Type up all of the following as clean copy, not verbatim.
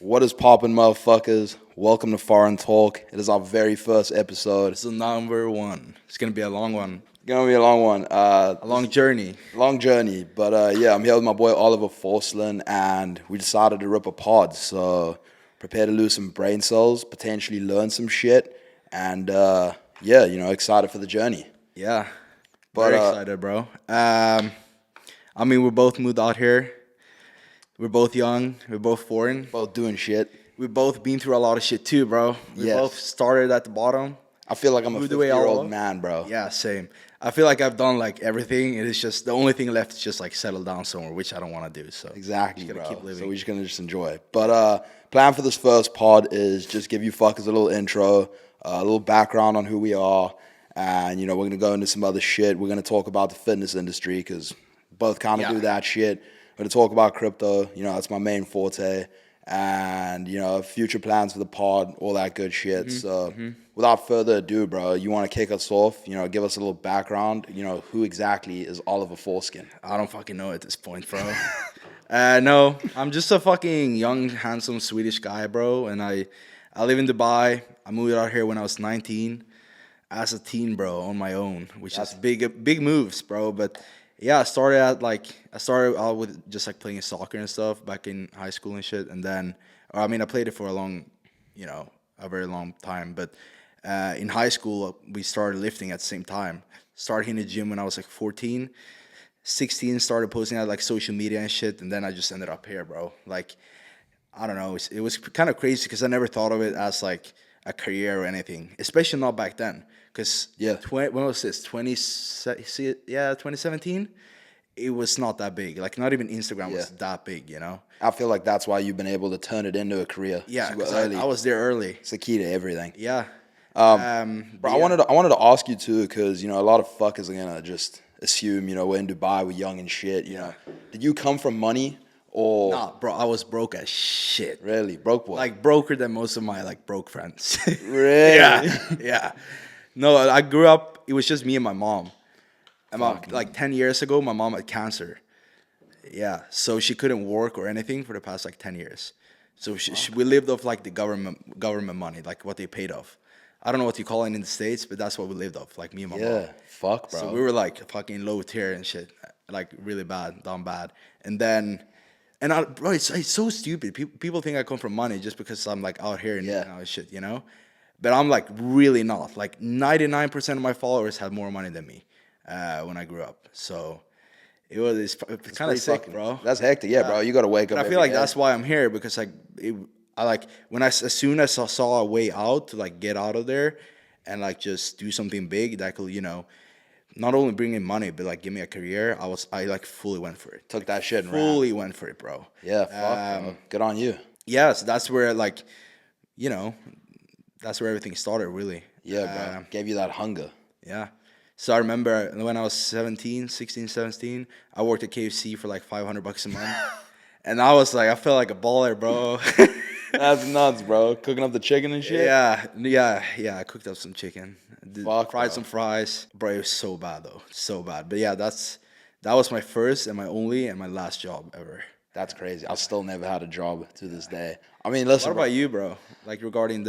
What is poppin', motherfuckers? Welcome to Foreign Talk. It is our very first episode. This is number one. It's gonna be a long one, It's gonna be a long one. a long journey. Long journey. But yeah, I'm here with my boy Oliver Forslin, and we decided to rip a pod. So prepare to lose some brain cells, potentially learn some shit, and yeah, excited for the journey. Yeah, But very excited, bro. I mean, we both moved out here. We're both young. We're both foreign. both doing shit. We've both been through a lot of shit too, bro. We Yes. both started at the bottom. I feel like I'm a Moved away all 50-year-old over. man, bro. Yeah, same. I feel like I've done like everything. It is just the only thing left is just like settle down somewhere, which I don't want to do. So Exactly, just gotta bro. keep living. So we're just gonna just enjoy. But plan for this first pod is just give you fuckers a little intro, a little background on who we are, and we're gonna go into some other shit. We're gonna talk about the fitness industry because both kind of Yeah. do that shit. We're gonna talk about crypto. That's my main forte, and future plans for the pod, all that good shit. So without further ado, bro, you want to kick us off? Give us a little background. Who exactly is Oliver Foreskin? I don't fucking know at this point, bro. No, I'm just a fucking young, handsome Swedish guy, bro. And I live in Dubai. I moved out here when I was 19 as a teen, bro, on my own, which is big moves, bro. But yeah, I started out with just like playing soccer and stuff back in high school and shit. And then, I mean, I played it for a very long time. But in high school, we started lifting at the same time. Started hitting the gym when I was like 14. 16 started posting on like social media and shit, and then I just ended up here, bro. Like, I don't know, it was kind of crazy because I never thought of it as like a career or anything, especially not back then. Because Yeah. when was this? 2017. It was not that big. Like, not even Instagram was that big, I feel like that's why you've been able to turn it into a career. Yeah, super 'cause early. I was there early. It's the key to everything. Yeah. Bro, I wanted to ask you too, because a lot of fuckers are gonna just assume we're in Dubai, we're young and shit. Did you come from money or Nah, bro, I was broke as shit. really broke boy? Like, broker than most of my like broke friends. Really? Yeah. No, I grew up. It was just me and my mom. Like 10 years ago, my mom had cancer. Yeah, so she couldn't work or anything for the past like 10 years. So we lived off like the government money, like what they paid off. I don't know what you call it in the States, but that's what we lived off, like me and my mom. Yeah, fuck, bro. So we were like fucking low tier and shit, like really bad, down bad. And then, bro, it's so stupid. People think I come from money just because I'm like out here and shit, But I'm like really not. Like 99% of my followers had more money than me when I grew up. So it's kind of sick, bro. That's hectic, yeah, bro. You gotta wake up. And I feel like that's why I'm here because I like as soon as I saw a way out to like get out of there and like just do something big that could not only bring in money but like give me a career. I like fully went for it. took that shit and ran. Fully went for it, bro. Yeah, fuck, bro. Good on you. Yeah, so that's where like that's where everything started really. Yeah, bro. Gave you that hunger. Yeah. So I remember when I was 16, 17, I worked at KFC for like $500 a month. And I was like, I felt like a baller, bro. That's nuts, bro. Cooking up the chicken and shit. Yeah. I cooked up some chicken. Fuck, Fried bro. some fries. Bro, it was so bad though. So bad. But yeah, that was my first and my only and my last job ever. That's crazy. I still never had a job to this day. I mean, listen, What bro. about you, bro? Like regarding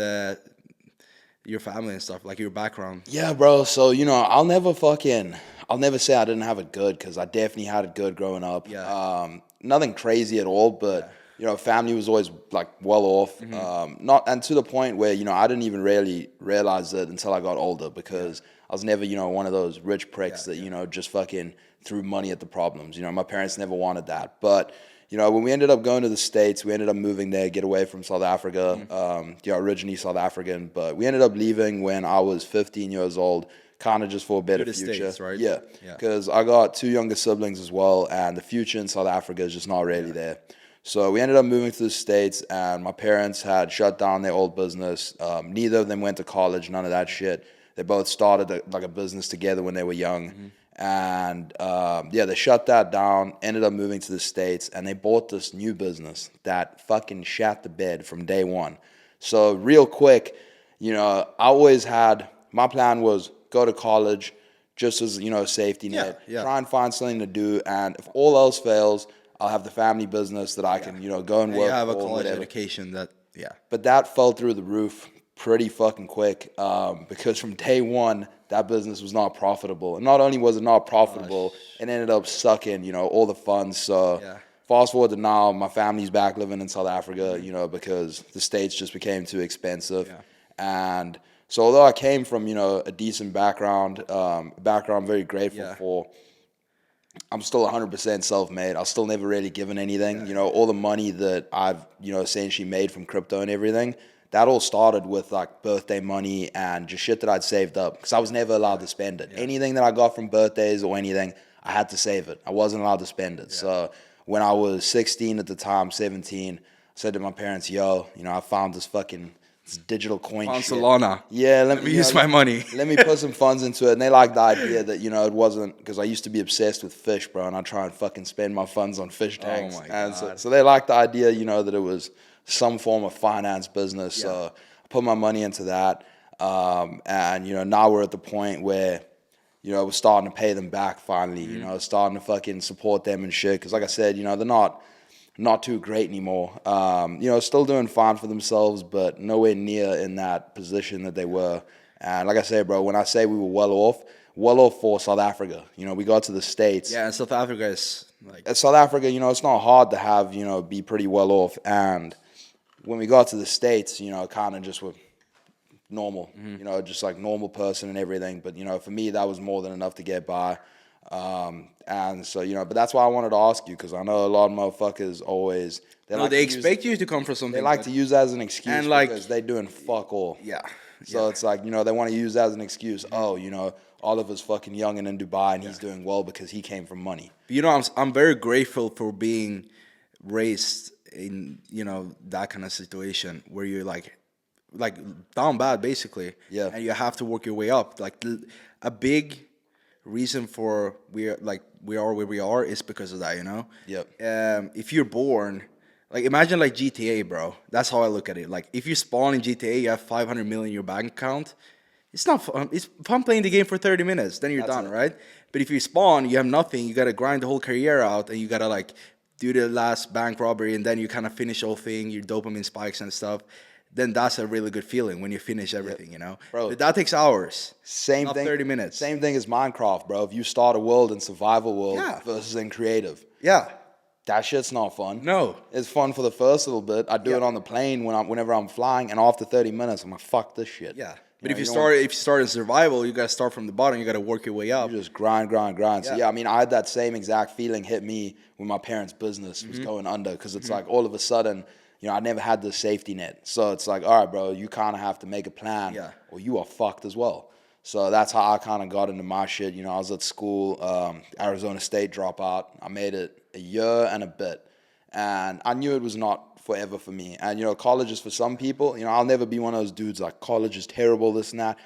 your family and stuff, like your background. Yeah, bro. So I'll never say I didn't have it good because I definitely had it good growing up. Yeah. Nothing crazy at all, but family was always like well off. Not and to the point where I didn't even really realize it until I got older because I was never one of those rich pricks that just fucking threw money at the problems. My parents never wanted that, but. When we ended up going to the States, we ended up moving there, get away from South Africa. Originally South African, but we ended up leaving when I was 15 years old, kind of just for a better the future. States, right? Yeah, Yeah. because I got two younger siblings as well, and the future in South Africa is just not really there. So we ended up moving to the States, and my parents had shut down their old business. Neither of them went to college, none of that shit. They both started like a business together when they were young. And they shut that down, ended up moving to the States, and they bought this new business that fucking shat the bed from day one. So real quick, I always had, my plan was go to college just as, a safety net, Yeah. try and find something to do, and if all else fails, I'll have the family business that I can, go and And work you have a for, college whatever. education that, yeah. But that fell through the roof pretty fucking quick because from day one, that business was not profitable. And not only was it not profitable, it ended up sucking, all the funds. So Yeah. fast forward to now, my family's back living in South Africa, because the States just became too expensive. Yeah. And so although I came from, a decent background, I'm very grateful Yeah. for, I'm still 100% self-made. I'll still never really given anything. All the money that I've, essentially made from crypto and everything, that all started with like birthday money and just shit that I'd saved up because I was never allowed to spend it. Anything that I got from birthdays or anything, I had to save it. I wasn't allowed to spend it. So when I was 16 at the time, 17, I said to my parents, yo, I found this digital coin On shit. Solana. Yeah, Let me use my money. Let me put some funds into it. And they liked the idea that, it wasn't, because I used to be obsessed with fish, bro, and I try and fucking spend my funds on fish tanks. my And God. so they liked the idea, that it was some form of finance business. Yeah. So I put my money into that. And, now we're at the point where, we're starting to pay them back finally, starting to fucking support them and shit. Because like I said, they're not too great anymore. Still doing fine for themselves, but nowhere near in that position that they were. And like I said, bro, when I say we were well off for South Africa. We got to the States. Yeah, and South Africa is like, At South Africa, it's not hard to have, be pretty well off. And when we got to the States, kind of just with normal, just like normal person and everything. But, for me, that was more than enough to get by. And so, but that's why I wanted to ask you, because I know a lot of motherfuckers always, they expect you to come for something. they like to use that as an excuse And, like, because they doing fuck all. Yeah. So it's like, they want to use that as an excuse. Oh, Oliver's fucking young and in Dubai and he's doing well because he came from money. I'm very grateful for being raised in, that kind of situation where you're like down bad basically. Yeah. And you have to work your way up. Like a big reason for we are where we are is because of that, Yep. If you're born, like imagine like GTA, bro. That's how I look at it. Like if you spawn in GTA, you have 500 million in your bank account. It's not fun. It's fun playing the game for 30 minutes. Then you're done, right? But if you spawn, you have nothing. You gotta grind the whole career out, and you gotta like do the last bank robbery, and then you kind of finish the whole thing. Your dopamine spikes and stuff. Then that's a really good feeling when you finish everything, Bro. But that takes hours. Same not thing. 30 minutes. Same thing as Minecraft, bro. If you start a world in survival world Yeah. versus in creative, Yeah. that shit's not fun. No. It's fun for the first little bit. I do it on the plane whenever I'm flying, and after 30 minutes, I'm like, fuck this shit. Yeah. You But know, if you don't start in survival, you gotta start from the bottom. You gotta work your way up. You just grind. So Yeah. yeah, I mean, I had that same exact feeling hit me when my parents' business was going under, because it's like all of a sudden, I never had the safety net. So it's like, all right, bro, you kind of have to make a plan, Yeah. or you are fucked as well. So that's how I kind of got into my shit. I was at school, Arizona State dropout. I made it a year and a bit, and I knew it was not forever for me. And college is for some people. I'll never be one of those dudes like college is terrible, this and that.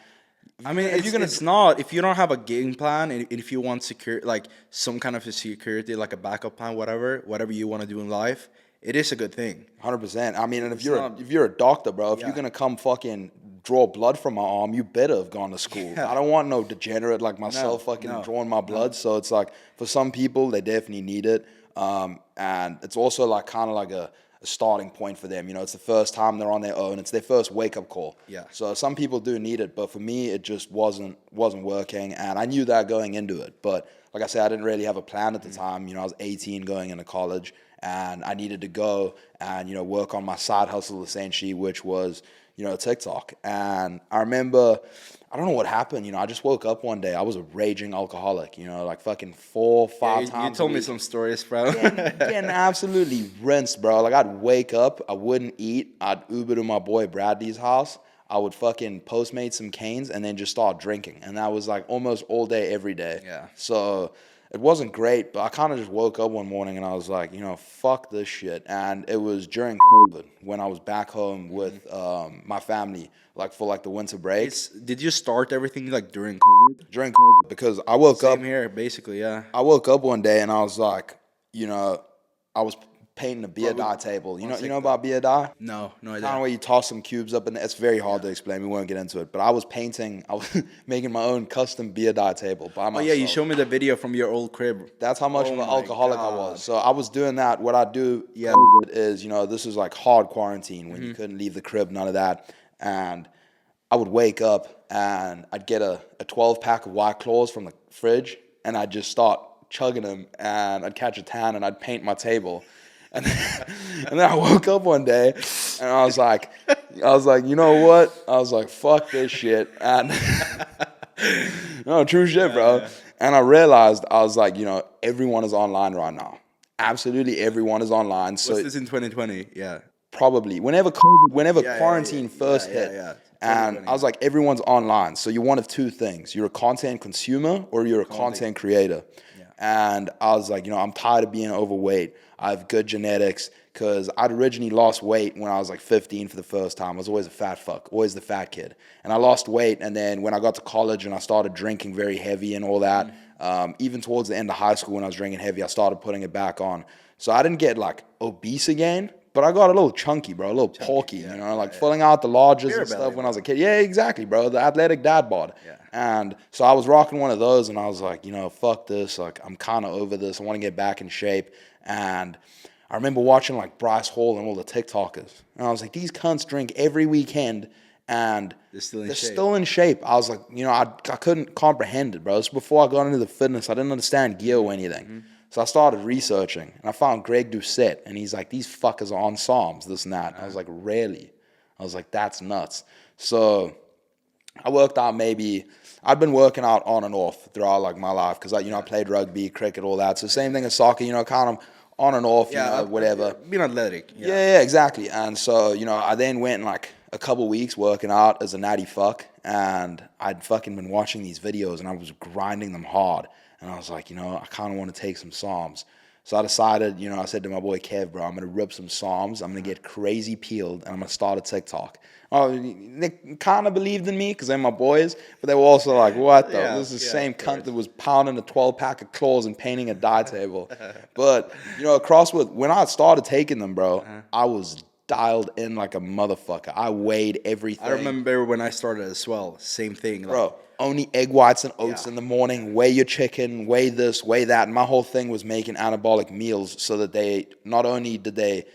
I mean, it's not, if you don't have a game plan and if you want like some kind of a security, like a backup plan, whatever you want to do in life, it is a good thing. 100%. I mean, and if you're a doctor, bro, if you're gonna come fucking draw blood from my arm, you better have gone to school. Yeah. I don't want no degenerate like myself drawing my blood. So it's like, for some people, they definitely need it. And it's also like kind of like a starting point for them. It's the first time they're on their own. It's their first wake up call. Yeah. So some people do need it, but for me, it just wasn't working, and I knew that going into it. But like I said, I didn't really have a plan at the time. I was 18 going into college, and I needed to go and work on my side hustle essentially, which was TikTok. And I remember, I don't know what happened. I just woke up one day. I was a raging alcoholic. Like fucking 4, 5 times. You told a me week. some stories, bro. Getting absolutely rinsed, bro. Like I'd wake up, I wouldn't eat. I'd Uber to my boy Bradley's house. I would fucking Postmate some canes and then just start drinking. And that was like almost all day, every day. Yeah. So it wasn't great, but I kind of just woke up one morning and I was like, fuck this shit. And it was during COVID when I was back home with my family, like for like the winter breaks. Did you start everything like during COVID? During COVID, because I woke up. Same here, basically, yeah. I woke up one day and I was like, I was painting a beer die table. You know TikTok. about beer die? No Kind of idea. where you toss some cubes up, and it's very hard to explain. We won't get into it. But I was making my own custom beer die table by Oh myself. yeah, you showed me the video from your old crib. That's how much Oh of an my alcoholic I God. was. So I was doing that. What I do Yeah. COVID is, this is like hard quarantine when you couldn't leave the crib, none of that. And I would wake up and I'd get a 12 pack of White Claws from the fridge and I'd just start chugging them and I'd catch a tan and I'd paint my table. And and then I woke up one day and I was like, you know what? I was like, fuck this shit. And no, true shit, bro. Yeah. And I realized, I was like, everyone is online right now. Absolutely everyone is online. So What's this in 2020? Yeah. probably whenever Yeah, quarantine first hit. Yeah. And 2020. I was like, everyone's online. So you're one of two things. You're a content consumer or you're a content creator. Yeah. And I was like, I'm tired of being overweight. I have good genetics because I'd originally lost weight when I was like 15 for the first time. I was always a fat fuck, always the fat kid. And I lost weight. And then when I got to college and I started drinking very heavy and all that, even towards the end of high school when I was drinking heavy, I started putting it back on. So I didn't get like obese again, but I got a little chunky, bro, a little porky, filling out the lodges Beer and stuff belly, when I was a kid. Yeah, exactly, bro. The athletic dad bod. Yeah. And so I was rocking one of those and I was like, fuck this. Like, I'm kind of over this. I want to get back in shape. And I remember watching like Bryce Hall and all the TikTokers. And I was like, these cunts drink every weekend and They're still in they're shape. still in shape. I was like, I couldn't comprehend it, bro. This was before I got into the fitness. I didn't understand gear or anything. So I started researching, and I found Greg Doucette, and he's like, these fuckers are on Psalms, this and that. And I was like, really? I was like, that's nuts. So I worked out I've been working out on and off throughout like my life because I played rugby, cricket, all that. So same thing as soccer, kind of on and off, whatever. Being athletic. Yeah, exactly. And so, I then went in like a couple weeks working out as a natty fuck, and I'd fucking been watching these videos and I was grinding them hard. And I was like, I kind of want to take some Psalms. So I decided, I said to my boy Kev, bro, I'm going to rip some Psalms. I'm going to get crazy peeled, and I'm going to start a TikTok. Oh, they kind of believed in me because they're my boys, but they were also like, what the? Yeah, This is the yeah, same of cunt course. that was pounding a 12-pack of claws and painting a die table. But, when I started taking them, bro, I was dialed in like a motherfucker. I weighed everything. I remember when I started as well. Same thing. Like, Bro, only egg whites and oats Yeah. in the morning, weigh your chicken, weigh this, weigh that. And my whole thing was making anabolic meals so that they, not only did they,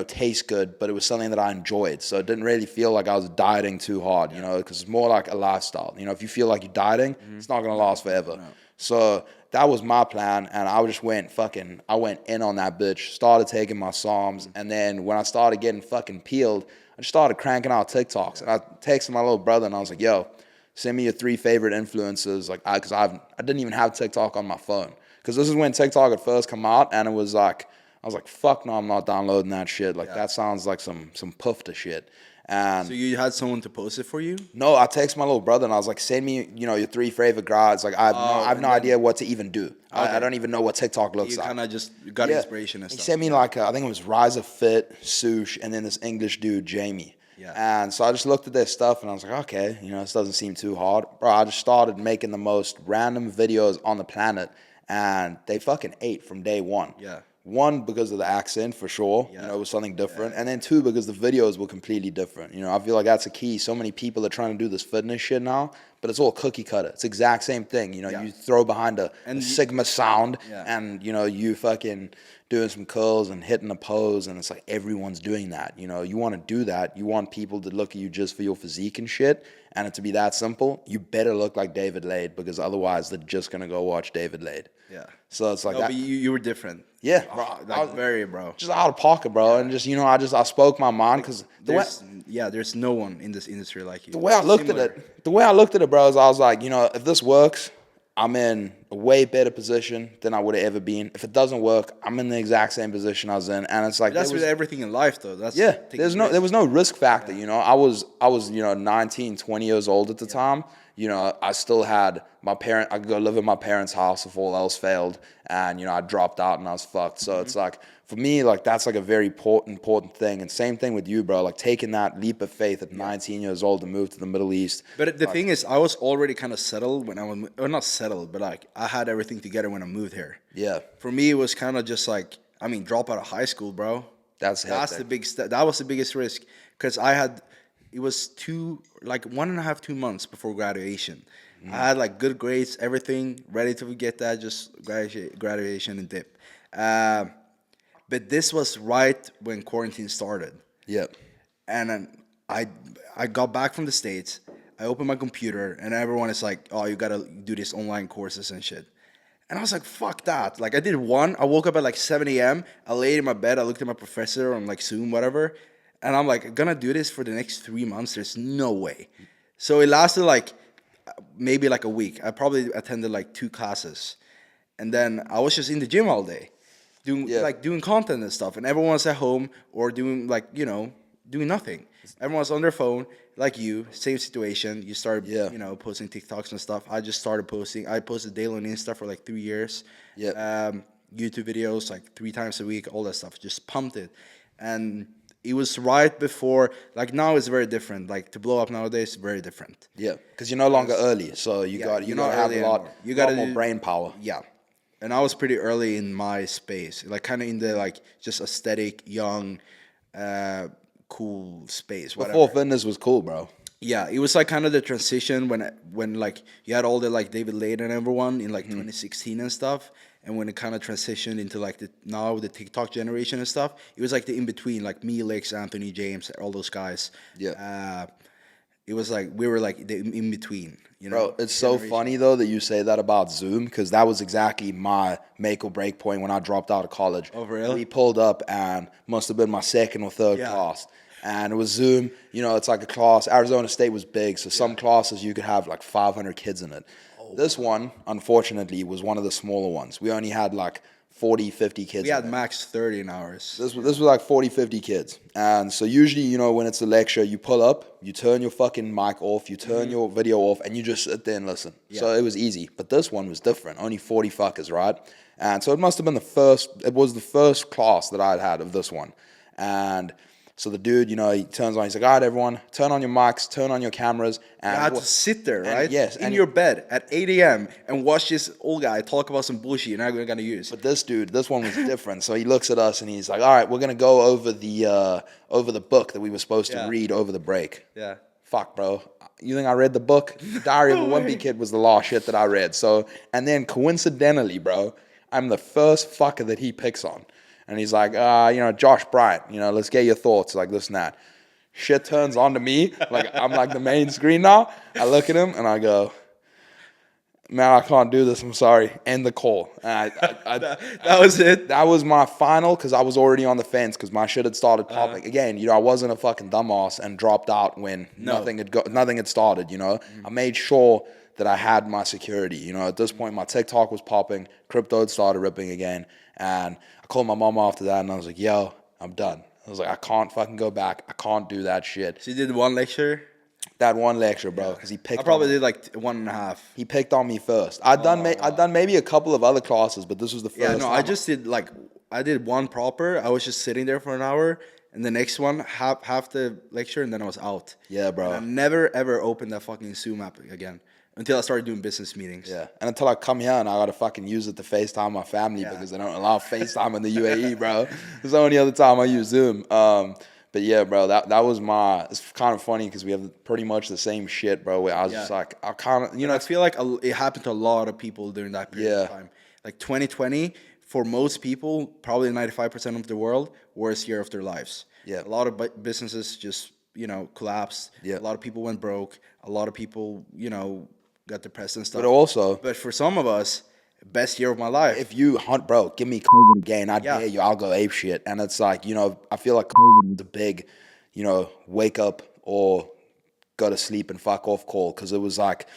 taste good, but it was something that I enjoyed. So it didn't really feel like I was dieting too hard, because it's more like a lifestyle. If you feel like you're dieting, it's not going to last forever. So that was my plan, and I just I went in on that bitch, started taking my Psalms, and then when I started getting fucking peeled, I just started cranking out TikToks. And I texted my little brother, and I was like, yo, send me your 3 favorite influencers, because I didn't even have TikTok on my phone, because this is when TikTok had first come out, and it was like, I was like, fuck no, I'm not downloading that shit. Like, that sounds like some poofta shit. And so you had someone to post it for you? no, I texted my little brother and I was like, send me, your 3 favorite guys. Like, I have no idea what to even do. I don't even know what TikTok looks You like. kind of just got inspiration and He stuff. sent me like, I think it was Rise of Fit, Sush, and then this English dude, Jamie. Yeah. And so I just looked at their stuff and I was like, okay, this doesn't seem too hard. Bro, I just started making the most random videos on the planet and they fucking ate from day one. Yeah. 1, because of the accent, for sure. Yeah. It was something different. And then 2, because the videos were completely different. I feel like that's a key. So many people are trying to do this fitness shit now, but it's all cookie cutter. It's the exact same thing. You throw behind a Sigma sound and, you fucking doing some curls and hitting a pose, and it's like everyone's doing that. You want to do that. You want people to look at you just for your physique and shit, and it to be that simple. You better look like David Lade, because otherwise they're just going to go watch David Lade. Yeah. So it's like No, that. but you were different. Yeah, Oh, bro. like very, bro. Just out of pocket, bro, and just I spoke my mind because There's no one in this industry like you. the way I looked at it, bro, is I was like, if this works, I'm in a way better position than I would have ever been. If it doesn't work, I'm in the exact same position I was in, and it's like That's with everything in life, though. That's there was no risk factor. I was 19, 20 years old at the time. I still had I could go live in my parents' house if all else failed, and I dropped out and I was fucked. So it's like, for me, like, that's like a very important thing. And same thing with you, bro. Like, taking that leap of faith at 19 years old to move to the Middle East. But the thing is, I was already kind of settled when I was, or not settled, but like I had everything together when I moved here. Yeah. For me, it was kind of just like I mean, drop out of high school, bro. That's That's hectic. the big step. That was the biggest risk because it was 1.5, 2 months before graduation. I had like good grades, everything ready to get that, just graduation and dip. Uh, but this was right when quarantine started. Yep. And then I got back from the States. I opened my computer, and everyone is like, "Oh, you gotta do these online courses and shit." And I was like, "Fuck that!" Like I did one. I woke up at like 7 a.m. I laid in my bed. I looked at my professor on like Zoom, whatever, and I'm like, "Gonna do this for the next 3 months? There's no way." So it lasted like maybe like a week. I probably attended like 2 classes, and then I was just in the gym all day, Yeah. doing content and stuff. And everyone was at home or doing doing nothing. Everyone's on their phone, like you, same situation. You started Yeah. posting TikToks and stuff. I just started posting. I posted daily on Insta for like 3 years. Yep. YouTube videos like 3 times a week, all that stuff. Just pumped it, and it was right before. Like now, it's very different. Like to blow up nowadays, is very different. Yeah. Because you're no longer early, so you Yeah, got you're to not have early a lot. anymore. You You gotta got more do- brain power. Yeah, and I was pretty early in my space, like kind of in the like just aesthetic, young, cool space. Whatever. Before fitness was cool, bro. Yeah, it was like kind of the transition when like you had all the like David Lade and everyone in like 2016 and stuff, and when it kind of transitioned into like the TikTok generation and stuff, it was like the in between, like me, Lex, Anthony, James, all those guys. Yeah. It was like we were like the in between, Bro, it's so funny though that you say that about Zoom because that was exactly my make or break point when I dropped out of college. Oh, really? We pulled up and must have been my second or third Yeah. class. And it was Zoom, it's like a class. Arizona State was big, so some classes you could have like 500 kids in it. This one, unfortunately, was one of the smaller ones. We only had like 40, 50 kids We in had it. max 30 in ours. This was like 40, 50 kids. And so usually, when it's a lecture, you pull up, you turn your fucking mic off, you turn your video off, and you just sit there and listen. So it was easy. But this one was different. Only 40 fuckers, right? And so it must have been it was the first class that I'd had of this one. And so the dude, he turns on, he's like, all right, everyone, turn on your mics, turn on your cameras. And You had to sit there, and right? yes, In and- your bed at 8 a.m. and watch this old guy talk about some bullshit you're not going to use. But this one was different. So he looks at us and he's like, all right, we're going to go over the book that we were supposed to Yeah. read over the break. Yeah. Fuck, bro. You think I read the book? The Diary of a Wimpy Kid was the last shit that I read. So, and then coincidentally, bro, I'm the first fucker that he picks on. And he's like, Josh Bryant, let's get your thoughts, like this and that. Shit turns on to me, like I'm like the main screen now. I look at him and I go, man, I can't do this. I'm sorry. End the call. And That was it. that was my final because I was already on the fence because my shit had started popping. Again, I wasn't a fucking dumbass and dropped out when nothing had started. I made sure that I had my security. At this point, my TikTok was popping, crypto had started ripping again, and I called my mom after that and I was like, yo, I'm done. I was like, I can't fucking go back. I can't do that shit. So you did one lecture? That one lecture, bro, because he picked. I probably on me. did like 1.5. He picked on me first. I'd done maybe a couple of other classes, but this was the first. Yeah, no, I time. just did I did one proper. I was just sitting there for an hour, and the next one half the lecture, and then I was out. Yeah, bro. And I never ever opened that fucking Zoom app again until I started doing business meetings. Yeah, and until I come here and I gotta fucking use it to FaceTime my family because they don't allow FaceTime in the UAE, bro. It's the only other time I use Zoom. But yeah, bro, that was it's kind of funny because we have pretty much the same shit, bro. Where I was just like, I kind of, I feel like it happened to a lot of people during that period of time. Like 2020, for most people, probably 95% of the world, worst year of their lives. Yeah. A lot of businesses just, collapsed. Yeah. A lot of people went broke. A lot of people, got depressed and stuff. But also, But for some of us, best year of my life. if you hunt, bro, give me COVID again, I dare you, I'll go ape shit. And it's like, I feel like COVID was a big, wake up or go to sleep and fuck off call. Because it was like,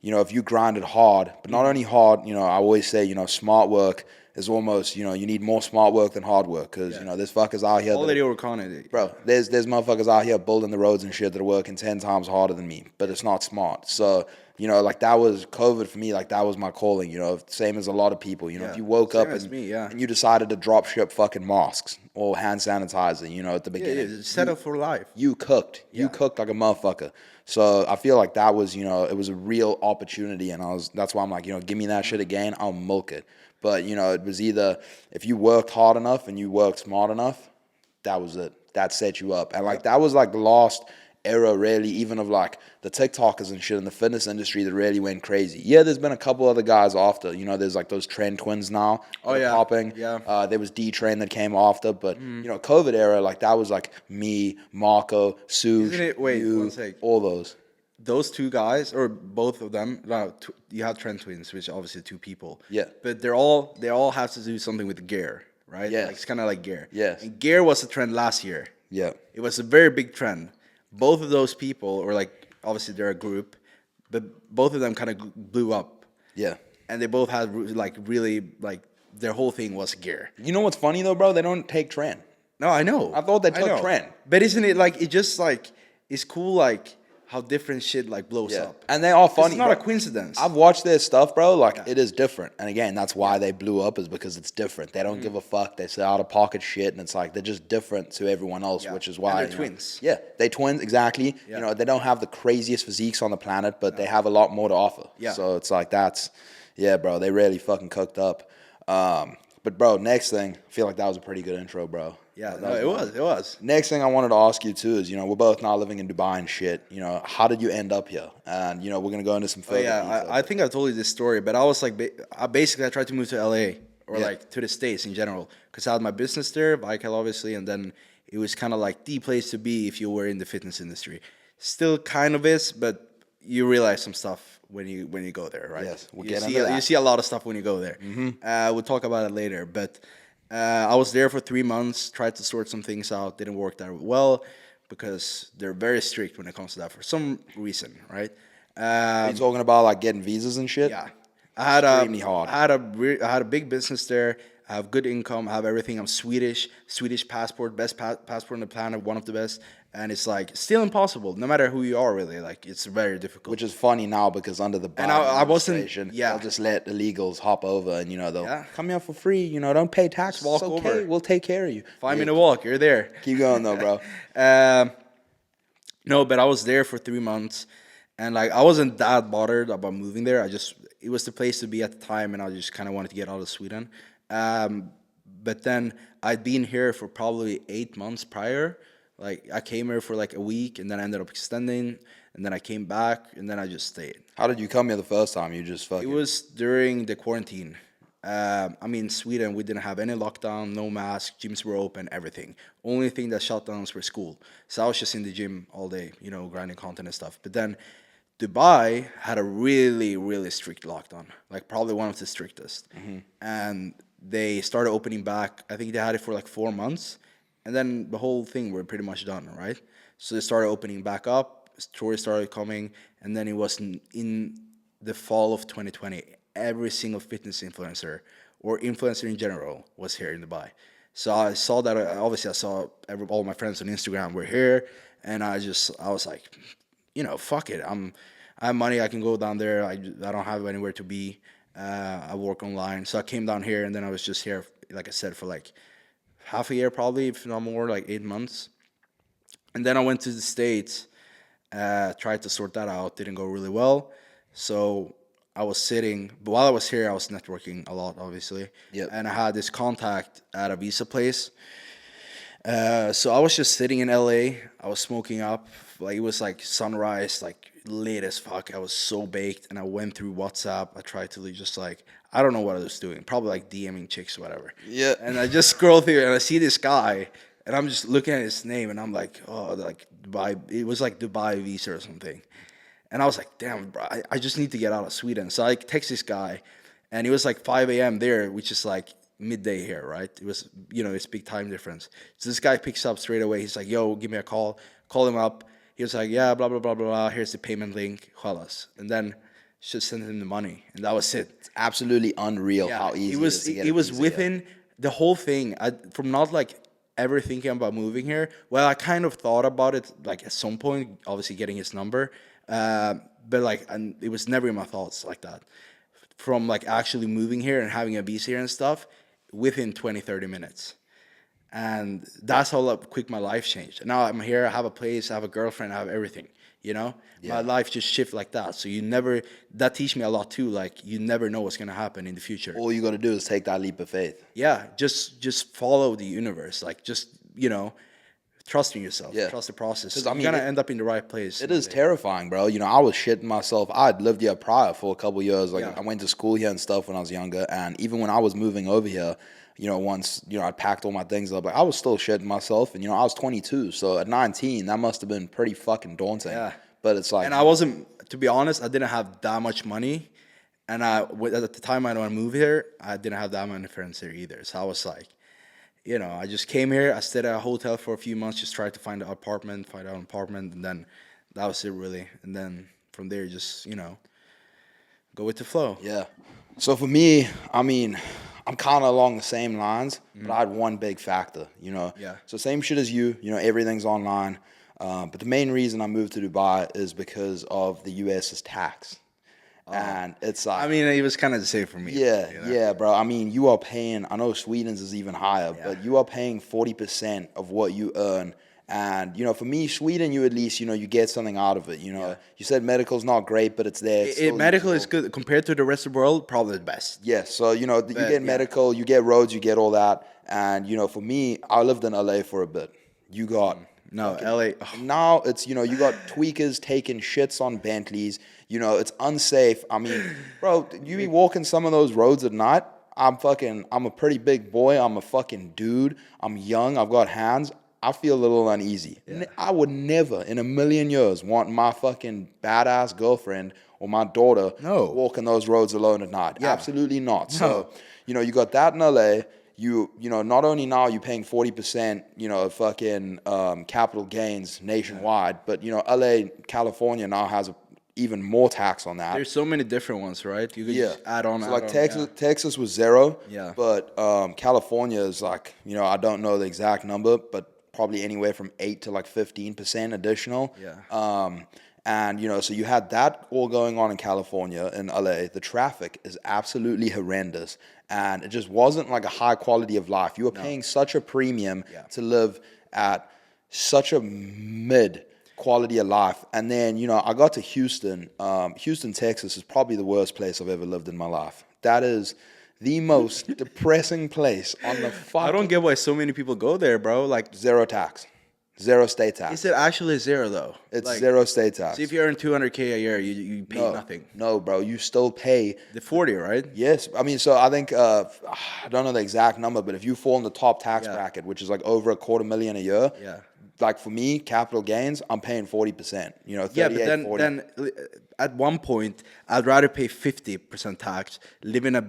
if you grinded hard, but not only hard, I always say, smart work is almost, you need more smart work than hard work. Because, there's fuckers out here. Already overconnected. Bro, there's motherfuckers out here building the roads and shit that are working 10 times harder than me, but it's not smart. So, you know, like that was COVID for me. Like that was my calling, you know, same as a lot of people. You know, Yeah. if you woke Same up as and, me, yeah. and you decided to drop ship fucking masks or hand sanitizer, you know, at the Yeah, beginning, yeah, set up for life. you cooked. You Yeah. cooked like a motherfucker. So I feel like that was, you know, it was a real opportunity, and that's why I'm like, you know, give me that shit again, I'll milk it. But you know, it was either if you worked hard enough and you worked smart enough, that was it. That set you up. And like that was like the last era really, even of like the TikTokers and shit in the fitness industry that really went crazy. Yeah, there's been a couple other guys after. You know, there's like those Trend twins now Oh, that are yeah. popping. Yeah. There was D Train that came after, but you know, COVID era, like that was like me, Marco, Isn't Suge, it? Wait, one you, sec. all those. Those two guys, or both of them, no, you have Trent twins, which are obviously two people. Yeah. But they all have to do something with gear, right? Yes. Like it's kind of like gear. Yes. And gear was a trend last year. Yeah. It was a very big trend. Both of those people, or like obviously they're a group, but both of them kind of blew up, Yeah. and they both had like really like their whole thing was gear. You know what's funny though, bro? They don't take Trend. No, I know. I thought they took know. trend. But isn't it like it just like it's cool like how different shit like blows Yeah. up. And they are funny. It's not bro. a coincidence. I've watched their stuff, bro. Like it is different. And again, that's why they blew up is because it's different. They don't Mm-hmm. give a fuck. They say out of pocket shit, and it's like they're just different to everyone else, Yeah. which is And why they're you know, twins. Yeah, they twins exactly. Yeah. You know, they don't have the craziest physiques on the planet, but they have a lot more to offer. Yeah. So it's like yeah, bro. They really fucking cooked up. But bro, next thing, I feel like that was a pretty good intro, bro. Yeah, That no, it was. It was. Next thing I wanted to ask you too is, you know, we're both now living in Dubai and shit. You know, how did you end up here? And you know, we're gonna go into some Oh further yeah, detail. I think I told you this story, but I was like, I tried to move to LA or Yeah. like to the States in general because I had my business there, Bike obviously, and then it was kind of like the place to be if you were in the fitness industry. Still kind of is, but you realize some stuff when you go there, right? Yes, we'll you get see into that. you see a lot of stuff when you go there. We'll talk about it later, but. I was there for 3 months, tried to sort some things out, didn't work that well because they're very strict when it comes to that for some reason, right? Are you talking about like getting visas and shit? Yeah, I had Extremely hard. I had a big business there. I have good income. I have everything. I'm Swedish passport, best passport on the planet, one of the best. And it's like still impossible, no matter who you are, really. Like it's very difficult. Which is funny now because under the Biden And I wasn't- administration, yeah. they'll just let illegals hop over and you know they'll Yeah. come here for free. You know, don't pay taxes. walk It's okay. over. We'll take care of you. 5 minute walk, you're there. Keep going though, bro. No, but I was there for 3 months, and like I wasn't that bothered about moving there. It was the place to be at the time, and I just kind of wanted to get out of Sweden. But then I'd been here for probably 8 months prior. Like I came here for like a week, and then I ended up extending, and then I came back, and then I just stayed. How did you come here the first time? You just It fucking. was during the quarantine. I mean, Sweden, we didn't have any lockdown, no mask, gyms were open, everything. Only thing that shut down was school. So I was just in the gym all day, you know, grinding content and stuff. But then Dubai had a really, really strict lockdown, like probably one of the strictest. And they started opening back. I think they had it for like 4 months. And then the whole thing were pretty much done, right? So they started opening back up, tourists started coming, and then it was in the fall of 2020. Every single fitness influencer or influencer in general was here in Dubai. So I saw that. Obviously, I saw all my friends on Instagram were here, and I was like, you know, fuck it. I have money. I can go down there. I don't have anywhere to be. I work online, so I came down here, and then I was just here, like I said, for like half a year, probably, if not more, like 8 months. And then I went to the States, tried to sort that out. Didn't go really well, so I was sitting, but while I was here, I was networking a lot, obviously. Yep. And I had this contact at a visa place. So I was just sitting in LA. I was smoking up. Like it was like sunrise, like late as fuck. I was so baked, and I went through WhatsApp. I tried to just like I don't know what I was doing. Probably like DMing chicks or whatever. Yeah. And I just scroll through and I see this guy, and I'm just looking at his name, and I'm like, oh, like Dubai. It was like Dubai visa or something. And I was like, damn, bro, I just need to get out of Sweden. So I text this guy, and it was like 5 a.m. there, which is like midday here, right? It was, you know, it's big time difference. So this guy picks up straight away. He's like, yo, give me a call. Call him up. He was like, yeah, blah, blah, blah, blah, blah. Here's the payment link. Khalas. And then just send him the money. And that was it. It's absolutely unreal how easy it was, it is to get it a was visa, within the whole thing. From not like ever thinking about moving here. Well, I kind of thought about it like at some point, obviously getting his number. but like, and it was never in my thoughts like that. From like actually moving here and having a beast here and stuff within 20, 30 minutes. And that's how quick my life changed. And now I'm here, I have a place, I have a girlfriend, I have everything, you know? Yeah. My life just shifted like that. So you never, that teach me a lot too. Like, you never know what's going to happen in the future. All you got to do is take that leap of faith. Yeah, just follow the universe. Like, just, you know, trust in yourself. Yeah. Trust the process. 'Cause, I mean, You're going to end up in the right place. It is terrifying, bro. You know, I was shitting myself. I'd lived here prior for a couple years. Like, Yeah. I went to school here and stuff when I was younger. And even when I was moving over here, you know, once, you know, I packed all my things up, like, I was still shitting myself. And, you know, I was 22. So at 19, that must have been pretty fucking daunting. Yeah. But it's like. And I wasn't, to be honest, I didn't have that much money. And at the time I moved here, I didn't have that many friends here either. So I was like, you know, I just came here. I stayed at a hotel for a few months, just tried to find an apartment, and then that was it really. And then from there, just, you know, go with the flow. Yeah. So for me, I mean, I'm kind of along the same lines, but I had one big factor, you know. Yeah. So same shit as you, you know, everything's online. But the main reason I moved to Dubai is because of the US's tax. And it's like, I mean, it was kind of the same for me. yeah, you know? yeah, bro. I mean, you are paying, I know Sweden's is even higher, Yeah. but you are paying 40% of what you earn. And, you know, for me, Sweden, you at least, you know, you get something out of it. You know, you said medical's not great, but it's there. It's still Medical is useful. good compared to the rest of the world, probably the best. Yes, so you know you get yeah. medical, you get roads, you get all that, and you know for me, I lived in LA for a bit. You got No, LA. Oh, now it's you know you got tweakers taking shits on Bentleys. You know it's unsafe. I mean, bro, you be walking some of those roads at night. I'm a pretty big boy. I'm a fucking dude. I'm young. I've got hands. I feel a little uneasy. I would never in a million years want my fucking badass girlfriend or my daughter walking those roads alone at night. Absolutely not. So, you know, you got that in LA. You know, not only now are you paying 40%, you know, of fucking capital gains nationwide, but, you know, LA, California now has even more tax on that. there's so many different ones, right? You could just add on. So add like on, Texas was 0. Yeah. But California is like, you know, I don't know the exact number, but probably anywhere from 8 to like 15% additional. Yeah. And you know, so you had that all going on in California, in LA. The traffic is absolutely horrendous, and it just wasn't like a high quality of life. You were paying such a premium to live at such a mid quality of life. And then, you know, I got to Houston. Houston, Texas is probably the worst place I've ever lived in my life. That is the most depressing place on the fucking... I don't get why so many people go there, bro. Like, Zero tax. Zero state tax. is it actually zero though? It's like, zero state tax. So if you earn 200K a year, you pay nothing. No, bro. You still pay... The 40, right? Yes. I mean, so I think... I don't know the exact number, but if you fall in the top tax bracket, which is like over $250,000 a year... Yeah. Like for me, capital gains, I'm paying 40%. You know, 38, Yeah, but then 40. then at one point, I'd rather pay 50% tax, live in a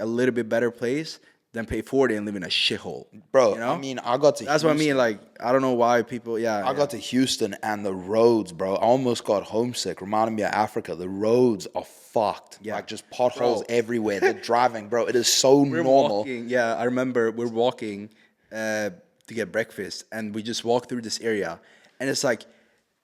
little bit better place, than pay 40 and live in a shithole. Bro, you know? I mean, I got to That's Houston. what I mean. Like, I don't know why people. Yeah, I got to Houston and the roads, bro. I almost got homesick. Reminded me of Africa. The roads are fucked. Yeah. Like just potholes everywhere. The driving, bro. It is so normal. Walking, yeah, I remember we're walking to get breakfast, and we just walk through this area, and it's like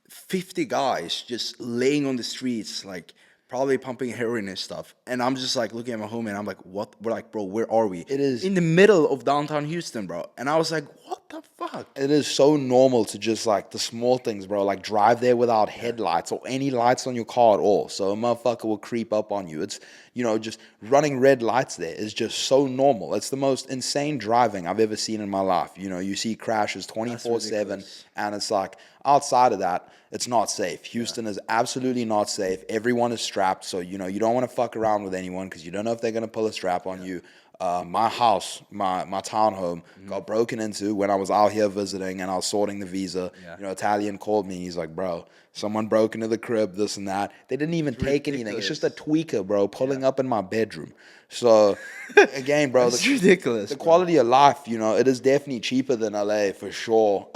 50 guys just laying on the streets, like probably pumping heroin and stuff. And I'm just like looking at my homie, and I'm like, what? We're like, bro, where are we? It is in the middle of downtown Houston, bro. And I was like, what the fuck? It is so normal to just like the small things, bro. Like drive there without headlights or any lights on your car at all. So a motherfucker will creep up on you. It's, you know, just running red lights there is just so normal. It's the most insane driving I've ever seen in my life. You know, you see crashes 24/7, and it's like outside of that, it's not safe. Houston is absolutely not safe. Everyone is strapped, so you know you don't want to fuck around with anyone because you don't know if they're gonna pull a strap on you. My house, my townhome, got broken into when I was out here visiting and I was sorting the visa. You know, Italian called me. He's like, bro, someone broke into the crib, this and that. They didn't even take anything. It's just a tweaker, bro, pulling up in my bedroom. So, again, bro, It's ridiculous. The quality of life, you know, it is definitely cheaper than LA for sure.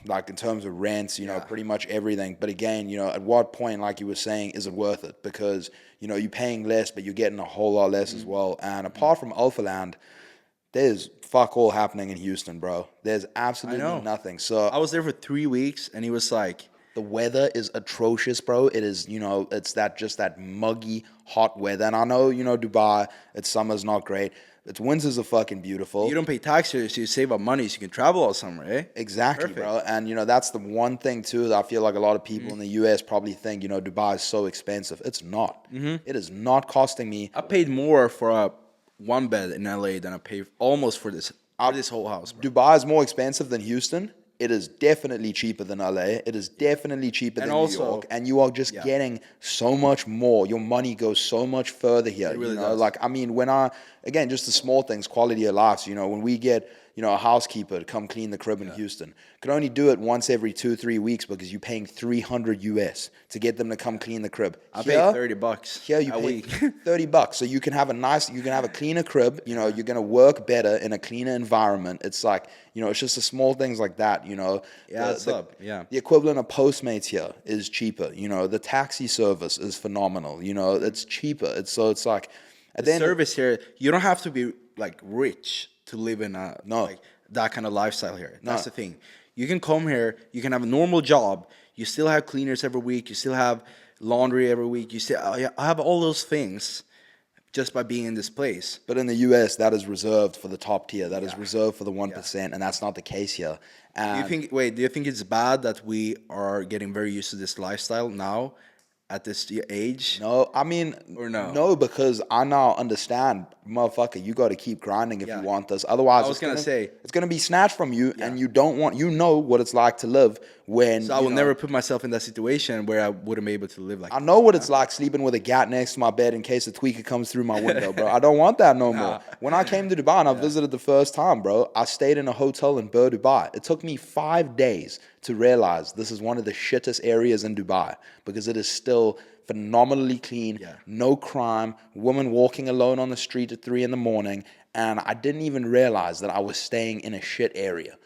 Like in terms of rents, you know, pretty much everything. But again, you know, at what point, like you were saying, is it worth it? Because, you know, you're paying less, but you're getting a whole lot less as well. And apart from Alpha Land, there's fuck all happening in Houston, bro. There's absolutely nothing. So I was there for 3 weeks, and he was like, The weather is atrocious, bro. It is, it's that muggy, hot weather. And I know, Dubai, its summer's not great. Its winters are fucking beautiful. You don't pay taxes, so you save up money, so you can travel all summer, eh? Exactly, Perfect. bro. And that's the one thing too that I feel like a lot of people in the US probably think, Dubai is so expensive. It's not. It is not costing me. I paid more for a one bed in LA than I paid almost for this whole house, bro. Dubai is more expensive than Houston. It is definitely cheaper than LA. It is definitely cheaper than New York. And you are just getting so much more. Your money goes so much further here. It really does. Like, I mean, again, just the small things, quality of life. So, when we get, a housekeeper to come clean the crib in Houston, could only do it once every 2-3 weeks because you're paying $300 US to get them to come clean the crib. I pay $30 Here you a pay week. $30, so you can have a cleaner crib. You're gonna work better in a cleaner environment. It's like, it's just the small things like that. Yeah, it's up. Yeah. The equivalent of Postmates here is cheaper. The taxi service is phenomenal. It's cheaper. It's like at The service here, you don't have to be like rich to live in like that kind of lifestyle here. That's the thing. You can come here, you can have a normal job, you still have cleaners every week, you still have laundry every week, you still I have all those things just by being in this place. But in the US, that is reserved for the top tier. That is reserved for the 1%, and that's not the case here. And Do you think it's bad that we are getting very used to this lifestyle now at this age? no, I mean, Or no? no, because I now understand, motherfucker, you got to keep grinding if you want this. Otherwise, I was gonna say it's gonna be snatched from you, and you don't want. You know what it's like to live when. so I will never put myself in that situation where I wouldn't be able to live like I know what it's like sleeping with a gat next to my bed in case a tweaker comes through my window, bro. I don't want that no more. When I came to Dubai and I visited the first time, bro, I stayed in a hotel in Bur Dubai. It took me 5 days to realize this is one of the shittest areas in Dubai because it is still phenomenally clean, no crime, woman walking alone on the street at 3 a.m, and I didn't even realize that I was staying in a shit area.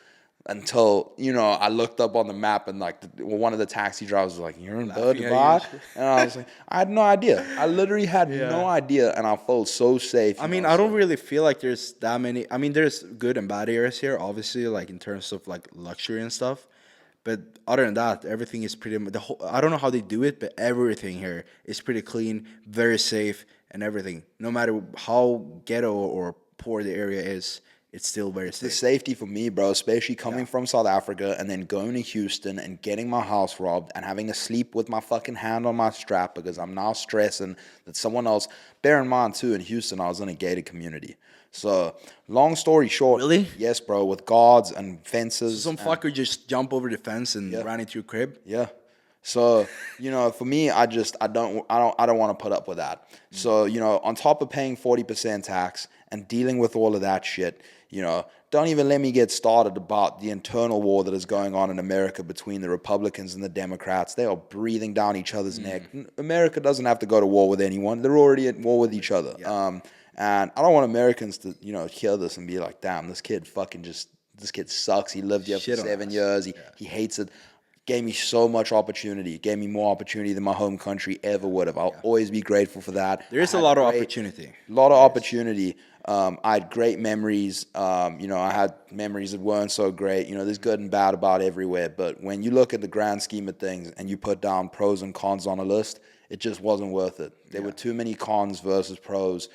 Until, I looked up on the map and like one of the taxi drivers was like, "You're in Bur Dubai?" And I was like, I had no idea. I literally had no idea, and I felt so safe. I mean, I don't really feel like there's that many. I mean, there's good and bad areas here, obviously, like in terms of like luxury and stuff. But other than that, everything is pretty. I don't know how they do it, but everything here is pretty clean, very safe, and everything. No matter how ghetto or poor the area is, it's still very The safe. safety for me, bro, especially coming from South Africa and then going to Houston and getting my house robbed and having to sleep with my fucking hand on my strap because I'm now stressing that someone else. Bear in mind, too, in Houston, I was in a gated community. So, long story short. Really? Yes, bro, with guards and fences. Some fucker just jump over the fence and ran into your crib. Yeah. So, for me, I don't want to put up with that. So, on top of paying 40% tax and dealing with all of that shit, don't even let me get started about the internal war that is going on in America between the Republicans and the Democrats. They are breathing down each other's neck. America doesn't have to go to war with anyone. They're already at war with each other. And I don't want Americans to, hear this and be like, damn, this kid sucks. He lived here for 7 years. He hates it. Gave me so much opportunity. Gave me more opportunity than my home country ever would have. I'll always be grateful for that. There is a lot of opportunity. A lot of opportunity. I had great memories. I had memories that weren't so great. There's good and bad about everywhere. But when you look at the grand scheme of things and you put down pros and cons on a list, it just wasn't worth it. There were too many cons versus pros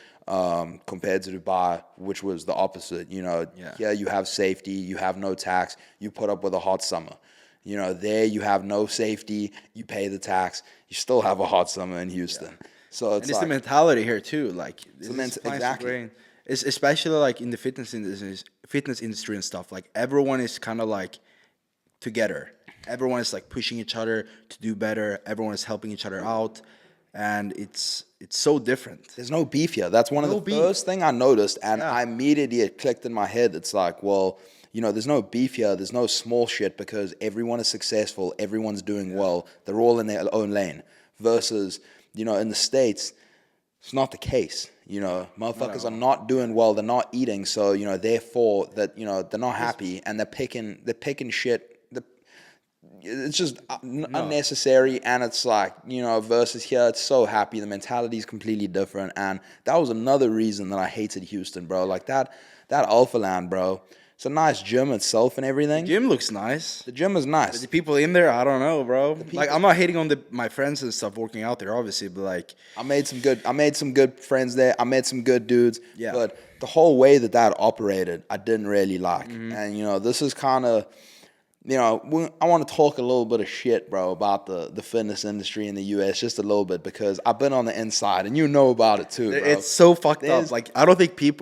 compared to Dubai, which was the opposite. Here you have safety, you have no tax, you put up with a hot summer. There you have no safety, you pay the tax, you still have a hot summer in Houston. So it's the mentality here too. Like exactly. It's especially like in the fitness industry and stuff. Like everyone is kind of like together. Everyone is like pushing each other to do better. Everyone is helping each other out, and it's so different. There's no beef here. That's one of the first thing I noticed, and I immediately it clicked in my head. It's like, well, there's no beef here. There's no small shit because everyone is successful. Everyone's doing well. They're all in their own lane. Versus, in the States, it's not the case. Motherfuckers are not doing well. They're not eating. So, therefore, that they're not happy and they're picking shit. It's just unnecessary, and it's like, versus here, it's so happy. The mentality is completely different, and that was another reason that I hated Houston, bro. Like that Alpha Land, bro. It's a nice gym itself and everything. Gym looks nice. The gym is nice. The people in there, I don't know, bro. Like, people- I'm not hating on my friends and stuff working out there, obviously, but like, I made some good friends there. I met some good dudes. Yeah. But the whole way that operated, I didn't really like. Mm-hmm. And this is kind of, I want to talk a little bit of shit, bro, about the fitness industry in the U.S. just a little bit because I've been on the inside and you know about it too, bro. it's so fucked There's- up. Like, I don't think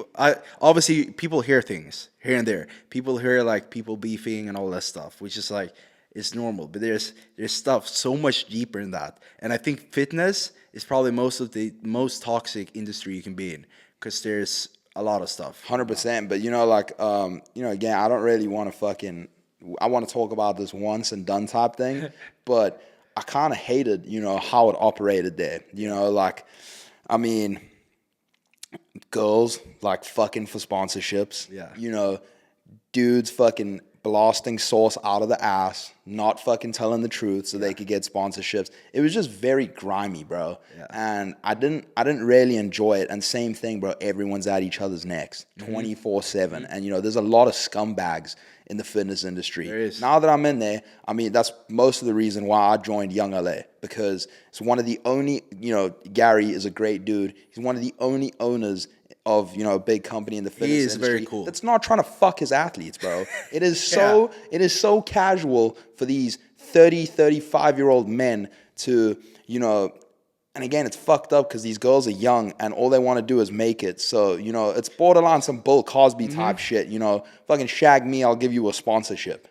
obviously people hear things here and there. People hear like people beefing and all that stuff, which is like, it's normal. But there's stuff so much deeper in that. And I think fitness is probably the most toxic industry you can be in because there's a lot of stuff. 100%. But again, I don't really want to I want to talk about this once and done type thing, but I kind of hated, how it operated there. Girls like fucking for sponsorships. Yeah. Dudes fucking blasting sauce out of the ass, not fucking telling the truth so they could get sponsorships. It was just very grimy, bro. Yeah. And I didn't really enjoy it. And same thing, bro. Everyone's at each other's necks 24/7. And there's a lot of scumbags in the fitness industry. There is. Now that I'm in there, that's most of the reason why I joined Young LA, because it's one of the only, Gary is a great dude. He's one of the only owners of a big company in the fitness industry. Very cool. That's not trying to fuck his athletes, bro. It is so casual for these 35-year-old men to, and again, it's fucked up because these girls are young and all they want to do is make it. So, it's borderline some Bill Cosby type shit, fucking shag me, I'll give you a sponsorship.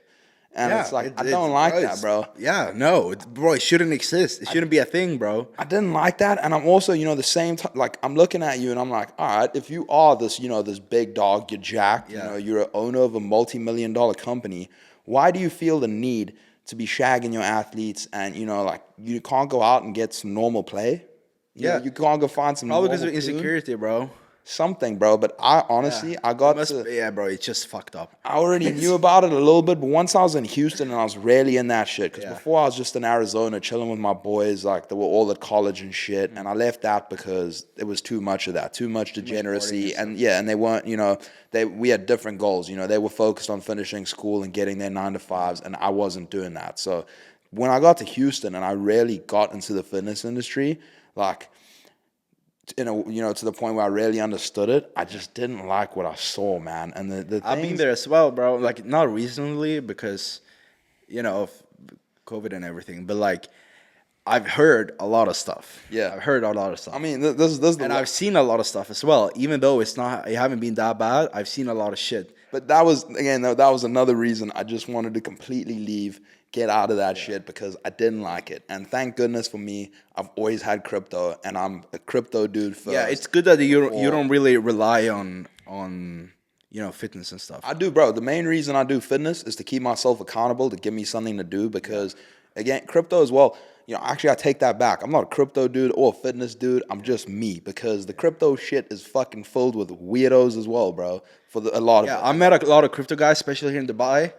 And it's like, I don't like that, bro. Yeah, no, bro, it shouldn't exist. It shouldn't be a thing, bro. I didn't like that. And I'm also, the same time, like, I'm looking at you and I'm like, all right, if you are this, this big dog, you're jacked, you're an owner of a multi-million-dollar company, why do you feel the need to be shagging your athletes and, like, you can't go out and get some normal play? You can't go find some Probably because of normal food? insecurity, bro. Something, bro. But I honestly, Yeah, bro, it's just fucked up. I already knew about it a little bit, but once I was in Houston and I was really in that shit, because before I was just in Arizona chilling with my boys, like they were all at college and shit, and I left that because it was too much of that, too much degeneracy, and they weren't, we had different goals, they were focused on finishing school and getting their 9-to-5s, and I wasn't doing that. So when I got to Houston and I really got into the fitness industry, like, to the point where I really understood it, I just didn't like what I saw, man. And the I've been there as well, bro. Like, not recently because, of COVID and everything, but like, I've heard a lot of stuff. Yeah. I've heard a lot of stuff. I mean, this is the and I've seen a lot of stuff as well. Even though it haven't been that bad, I've seen a lot of shit. But that was another reason I just wanted to completely leave, get out of that shit, because I didn't like it. And thank goodness for me, I've always had crypto, and I'm a crypto dude first. Yeah, it's good that you don't really rely on fitness and stuff. I do, bro. The main reason I do fitness is to keep myself accountable, to give me something to do, because, again, crypto as well. Actually, I take that back. I'm not a crypto dude or a fitness dude. I'm just me, because the crypto shit is fucking filled with weirdos as well, bro. A lot of it. I met a lot of crypto guys, especially here in Dubai,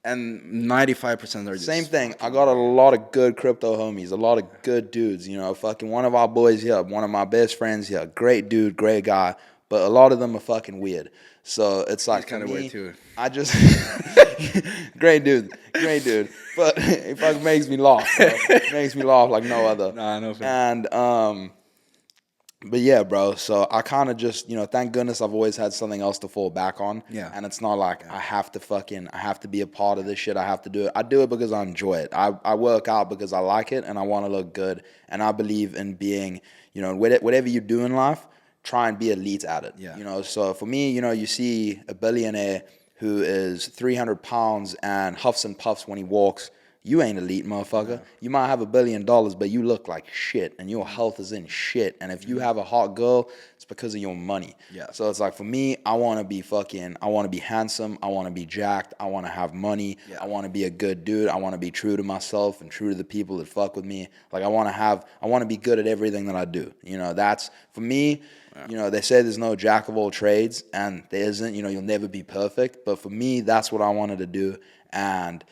and 95% are just same thing. I got a lot of good crypto homies, a lot of good dudes. Fucking one of our boys here, one of my best friends here, great dude, great guy. But a lot of them are fucking weird. So it's like, kind of weird too. I just great dude. But it fucking makes me laugh. Bro. It makes me laugh like no other. Nah, no. And but yeah, bro. So I kind of just, thank goodness I've always had something else to fall back on. Yeah. And it's not like I have to be a part of this shit. I have to do it. I do it because I enjoy it. I work out because I like it and I want to look good. And I believe in being, whatever you do in life, try and be elite at it. Yeah. So for me, you see a billionaire who is 300 pounds and huffs and puffs when he walks. You ain't elite, motherfucker. Yeah. You might have $1 billion, but you look like shit, and your health is in shit. And if you have a hot girl, it's because of your money. Yeah. So it's like, for me, I want to be handsome. I want to be jacked. I want to have money. Yeah. I want to be a good dude. I want to be true to myself and true to the people that fuck with me. Like, I want to be good at everything that I do. That's, for me, they say there's no jack of all trades, and there isn't. You'll never be perfect. But for me, that's what I wanted to do. And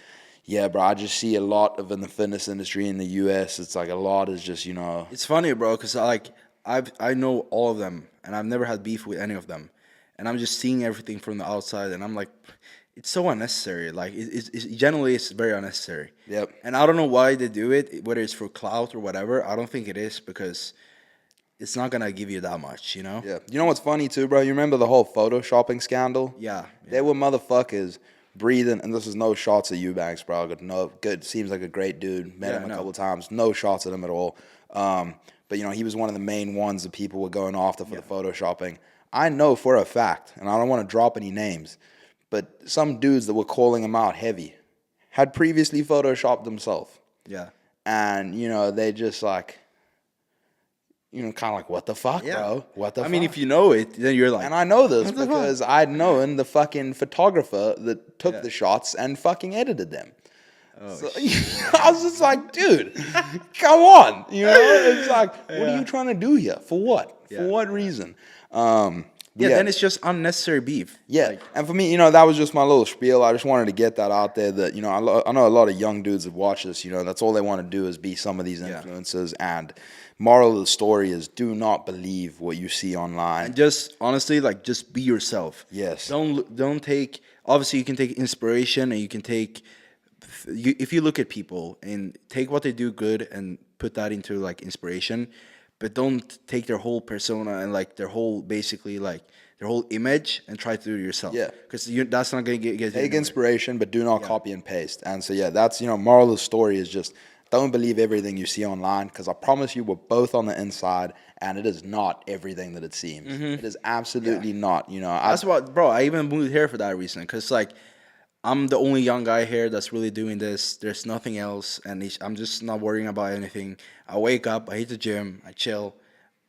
yeah, bro, I just see a lot in the fitness industry in the U.S. It's like a lot is just, It's funny, bro, because I know all of them, and I've never had beef with any of them. and I'm just seeing everything from the outside, and I'm like, it's so unnecessary. Like generally it's very unnecessary. Yep. And I don't know why they do it, whether it's for clout or whatever. I don't think it is because it's not gonna give you that much, you know? Yeah. You know what's funny too, bro? You remember the whole photoshopping scandal? Yeah. There were motherfuckers breathing, and this is no shots at Eubanks, bro. No, good. Seems like a great dude. Met Yeah, him a no. couple times. No shots at him at all. But you know, he was one of the main ones that people were going after for the photoshopping. I know for a fact, and I don't want to drop any names, but some dudes that were calling him out heavy had previously photoshopped themselves, Yeah. and you know, they just like, you know, kind of like, what the fuck, bro? What the I fuck? mean, if you know it, then you're like, And I know this what the fuck? because I'd known the fucking photographer that took the shots and fucking edited them. So, I was just like, dude, come on. You know, it's like, what are you trying to do here? For what? For what reason? Then it's just unnecessary beef. Yeah, Like, and for me, you know, that was just my little spiel. I just wanted to get that out there that, you know, I know a lot of young dudes that watch this, you know, that's all they want to do is be some of these influencers. And moral of the story is do not believe what you see online. and just honestly, like, just be yourself. Yes. Don't take. Obviously, you can take inspiration, and you can take. If you look at people and take what they do good and put that into like inspiration, but don't take their whole persona and like their whole basically like their whole image and try to do it yourself. Yeah. Because that's not gonna get Take anywhere. inspiration, but do not copy and paste. And so, yeah, that's, you know, moral of the story is just don't believe everything you see online because I promise you we're both on the inside and it is not everything that it seems. It is absolutely not. You know, That's what, bro. I even moved here for that reason. Cause like, I'm the only young guy here that's really doing this. There's nothing else, and I'm just not worrying about anything. I wake up, I hit the gym, I chill.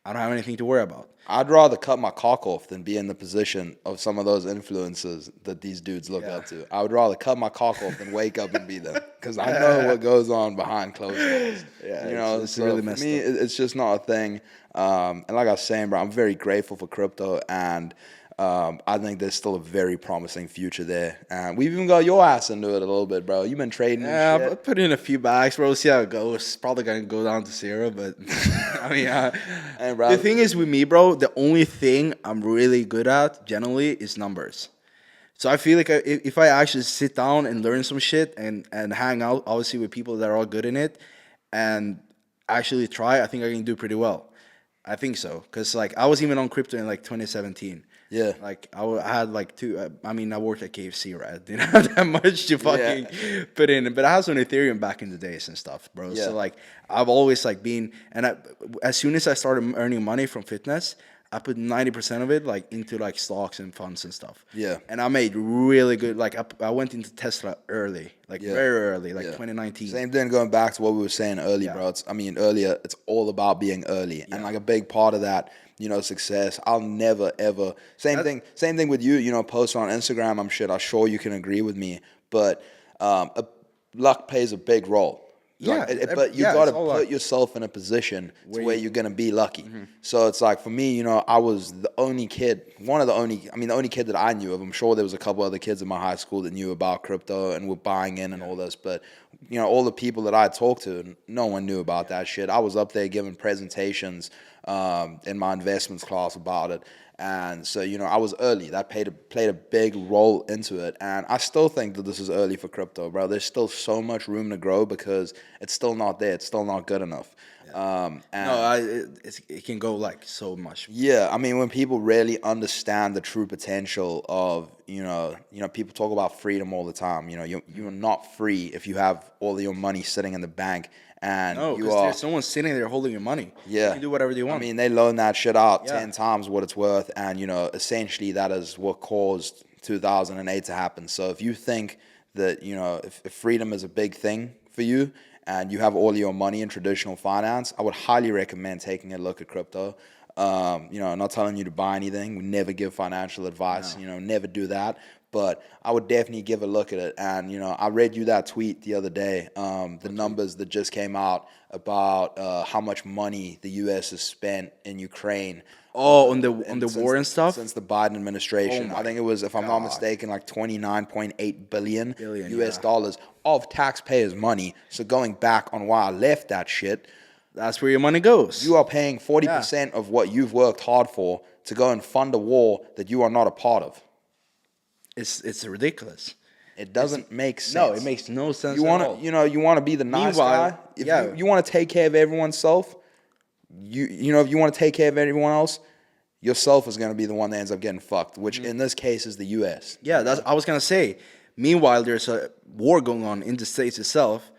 I don't have anything to worry about. I'd rather cut my cock off than be in the position of some of those influencers that these dudes look up to. I would rather cut my cock off than wake up and be them because I know what goes on behind closed doors. Yeah, You know, it's so really for messed me, up. it's just not a thing. And like I was saying, bro, I'm very grateful for crypto, and I think there's still a very promising future there. And we've even got your ass into it a little bit, bro. You've been trading Yeah, and I shit. put in a few bags, bro. See how it goes. Probably gonna go down to zero, but I mean, Hey, bro. the thing is with me, bro. The only thing I'm really good at, generally, is numbers. So I feel like if I actually sit down and learn some shit and hang out, obviously with people that are all good in it, and actually try, I think I can do pretty well. I think so, cause like I was even on crypto in like 2017. Yeah. Like I had like two. I mean, I worked at KFC, right? Didn't have that much to fucking put in, but I had some Ethereum back in the days and stuff, bro. Yeah. So like I've always like been, as soon as I started earning money from fitness, I put 90% of it like into like stocks and funds and stuff. Yeah. And I made really good. Like I went into Tesla early, like very early, like Yeah. 2019. Same thing going back to what we were saying earlier, bro. Earlier, it's all about being early. And like a big part of that, you know, success. I'll never ever same thing with you, you know, post on Instagram, I'm sure you can agree with me. But luck plays a big role. But you got to put yourself in a position where you're going to be lucky. So it's like for me, you know, I was the only kid, the only kid that I knew of. I'm sure there was a couple other kids in my high school that knew about crypto and were buying in and all this. But, you know, all the people that I talked to, no one knew about that shit. I was up there giving presentations in my investments class about it. And so, you know, I was early. That played a big role into it. And I still think that this is early for crypto, bro. There's still so much room to grow because it's still not there. It's still not good enough. It can go like so much. Yeah, I mean, when people really understand the true potential of, you know, people talk about freedom all the time. You know, you're not free if you have all of your money sitting in the bank. And No, because there's someone sitting there holding your money. Yeah. You can do whatever they want. I mean, they loan that shit out 10 times what it's worth. And, you know, essentially that is what caused 2008 to happen. So if you think that, you know, if freedom is a big thing for you and you have all your money in traditional finance, I would highly recommend taking a look at crypto. You know, I'm not telling you to buy anything. We never give financial advice. No. You know, never do that. But I would definitely give a look at it. And, you know, I read you that tweet the other day, the numbers that just came out about how much money the U.S. has spent in Ukraine. Oh, on the war and stuff? Since the Biden administration. I think it was, if I'm not mistaken, like 29.8 billion US dollars of taxpayers' money. So going back on why I left that shit. That's where your money goes. You are paying 40% of what you've worked hard for to go and fund a war that you are not a part of. It's ridiculous. It doesn't make sense. No, it makes no sense You at want all. to, you want to be the nice Meanwhile, guy. If yeah. you want to take care of everyone's self, if you want to take care of everyone else, yourself is going to be the one that ends up getting fucked, which in this case is the U.S. Yeah, that's I was gonna say. Meanwhile, there's a war going on in the states itself.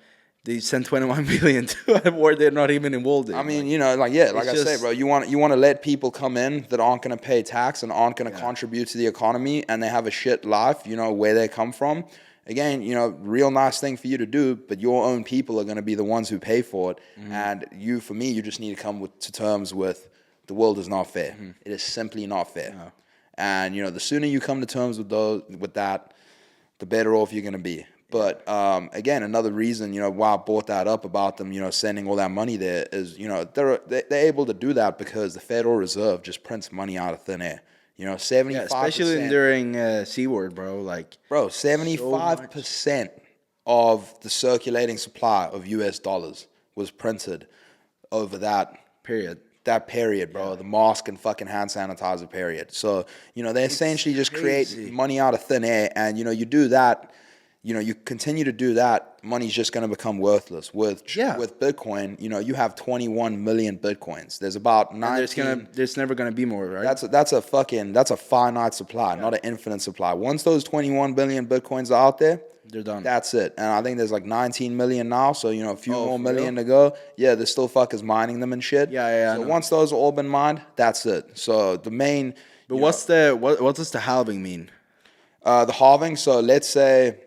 They sent 21 billion to a war they're not even involved in. I mean, Like, like I say, bro, you want to let people come in that aren't going to pay tax and aren't going to contribute to the economy, and they have a shit life, where they come from. Again, real nice thing for you to do, but your own people are going to be the ones who pay for it. And for me, you just need to come to terms with the world is not fair. It is simply not fair. No. And the sooner you come to terms with that, the better off you're going to be. But again, another reason why I brought that up about them sending all that money there is they're able to do that because the Federal Reserve just prints money out of thin air. 75%. yeah, especially during C-word, bro. Like, Bro, 75% of the circulating supply of US dollars was printed over that period. bro. The mask and fucking hand sanitizer period. So, they essentially just crazy. create money out of thin air. And, you do that, you continue to do that, money's just going to become worthless. With Bitcoin, you have 21 million Bitcoins. There's about 19. There's never gonna be more, right? That's a finite supply, not an infinite supply. Once those 21 billion Bitcoins are out there, they're done. That's it. And I think there's like 19 million now, so a few more for million real? to go. Yeah, there's still fuckers mining them and shit. Yeah, So I know. once those are all been mined, that's it. So the main But what does the halving mean? the halving, so let's say,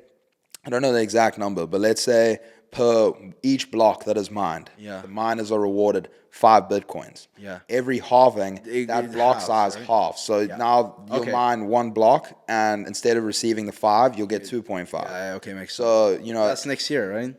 I don't know the exact number, but let's say per each block that is mined, Yeah. the miners are rewarded 5 Bitcoins. Yeah. Every halving, that it block halves, size right? halves. So now you'll Okay. mine 1 block, and instead of receiving the 5, you'll get 2.5. Okay, makes sense. So, That's next year, right?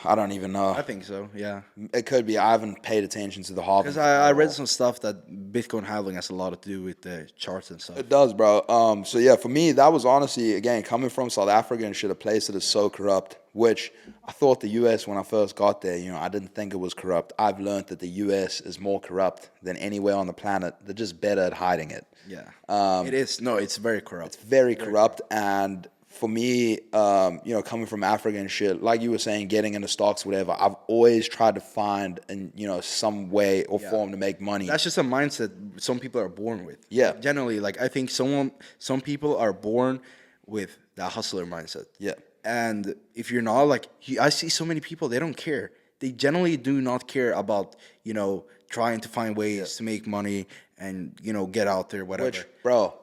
I don't even know. I think so. Yeah. It could be. I haven't paid attention to the halving. Because I read some stuff that Bitcoin halving has a lot to do with the charts and stuff. It does, bro. So yeah, for me, that was honestly, again, coming from South Africa and shit, a place that is so corrupt, which I thought the US, when I first got there, I didn't think it was corrupt. I've learned that the US is more corrupt than anywhere on the planet. They're just better at hiding it. Yeah. It is. No, it's very corrupt. It's very corrupt. And for me, coming from Africa and shit, like you were saying, getting into stocks, whatever, I've always tried to find, some way or form to make money. That's just a mindset some people are born with. Yeah. Generally, like I think some people are born with that hustler mindset. Yeah. And if you're not, like, I see so many people, they don't care. They generally do not care about, trying to find ways to make money and, get out there, whatever. Which, bro,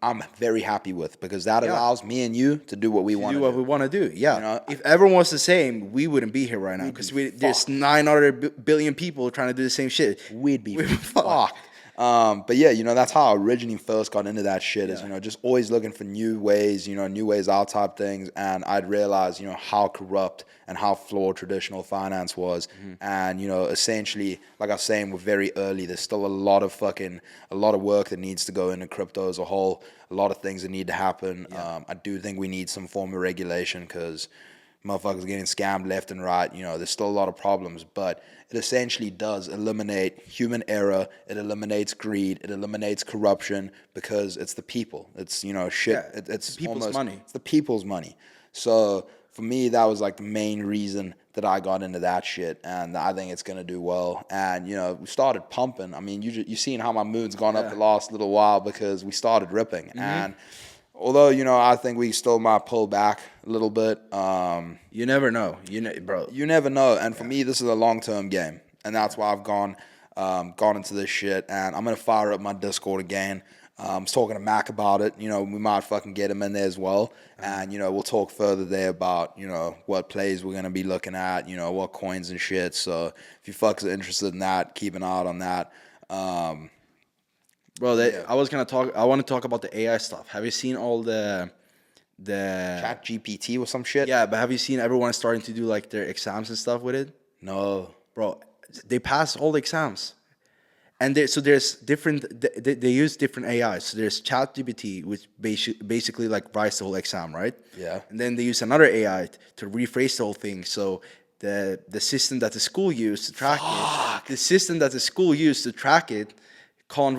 I'm very happy with, because that allows me and you to do what we want to do what we want to do. Yeah. If I- everyone was the same, we wouldn't be here right now, because there's 900 billion people trying to do the same shit. We'd be fucked. fucked. But yeah, that's how I originally first got into that shit. Is just always looking for new ways, new ways out type things, and I'd realize how corrupt and how flawed traditional finance was, and essentially, like I was saying, we're very early. There's still a lot of work that needs to go into crypto as a whole. A lot of things that need to happen. I do think we need some form of regulation, because motherfuckers getting scammed left and right. There's still a lot of problems, but it essentially does eliminate human error. It eliminates greed. It eliminates corruption, because it's the people. It's shit. Yeah, It's people's money. It's the people's money. So for me, that was like the main reason that I got into that shit, and I think it's gonna do well. And we started pumping. I mean, you seen how my mood's gone up the last little while, because we started ripping. And although, I think we still might pull back a little bit. You never know. Bro. You never know. And for me, this is a long-term game. And that's why I've gone into this shit. And I'm going to fire up my Discord again. I was talking to Mac about it. We might fucking get him in there as well. And, we'll talk further there about, what plays we're going to be looking at, what coins and shit. So if you fucks are interested in that, keep an eye out on that. Bro, I want to talk about the AI stuff. Have you seen all the Chat GPT or some shit? Yeah, but have you seen everyone starting to do like their exams and stuff with it? No. Bro, they pass all the exams. And there's different, they use different AIs. So there's Chat GPT, which basically like writes the whole exam, right? Yeah. And then they use another AI to rephrase the whole thing. So the system that the school used to track it can't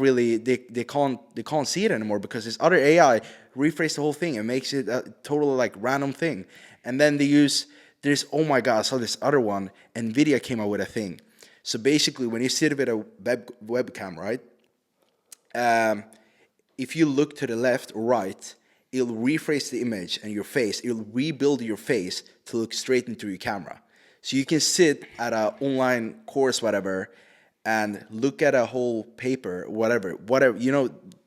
see it anymore because this other AI rephrase the whole thing and makes it a total like random thing. And then there's oh my god, I saw this other one. Nvidia came out with a thing. So basically, when you sit with a webcam, right? If you look to the left or right, it'll rephrase the image and your face. It'll rebuild your face to look straight into your camera. So you can sit at an online course, whatever, and look at a whole paper, whatever,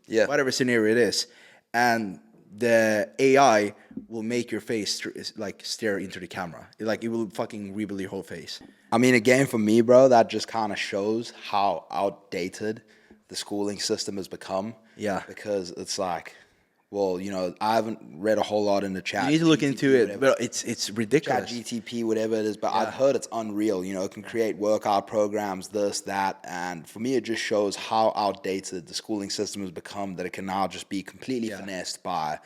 Yeah. whatever scenario it is, and the AI will make your face stare into the camera. It will fucking rebuild your whole face. I mean, again, for me, bro, that just kind of shows how outdated the schooling system has become. Yeah. Because it's like, well, I haven't read a whole lot into chat. You need to look into it, but it's ridiculous. Chat GTP, whatever it is, but I've heard it's unreal. It can create workout programs, this, that, and for me, it just shows how outdated the schooling system has become. That it can now just be completely finessed by,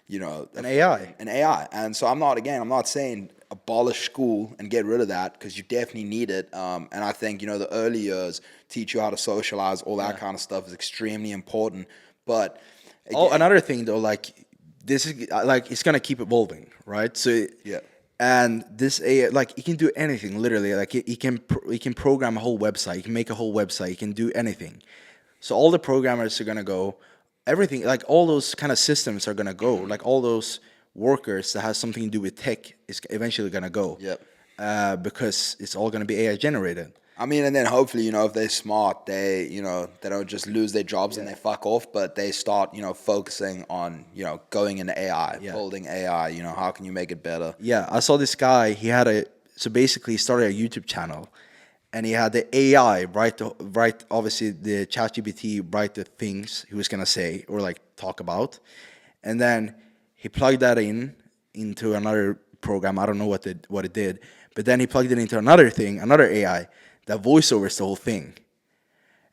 An AI. An AI. And so I'm not saying abolish school and get rid of that because you definitely need it. And I think the early years teach you how to socialize, all that kind of stuff is extremely important. But Another thing though, like this is like it's gonna keep evolving, right? So yeah. and this AI, like it can do anything, literally. Like it can program a whole website. You can make a whole website. You can do anything. So all the programmers are gonna go. Everything, like all those kind of systems are gonna go. Like all those workers that has something to do with tech is eventually gonna go. Yep. Because it's all gonna be AI generated. I mean, and then hopefully, if they're smart, they don't just lose their jobs and they fuck off, but they start, focusing on, going into AI, building AI, how can you make it better? Yeah, I saw this guy, so basically he started a YouTube channel and he had the AI write obviously the ChatGPT write the things he was gonna say or like talk about. And then he plugged that into another program. I don't know what it did, but then he plugged it into another thing, another AI that voiceovers the whole thing.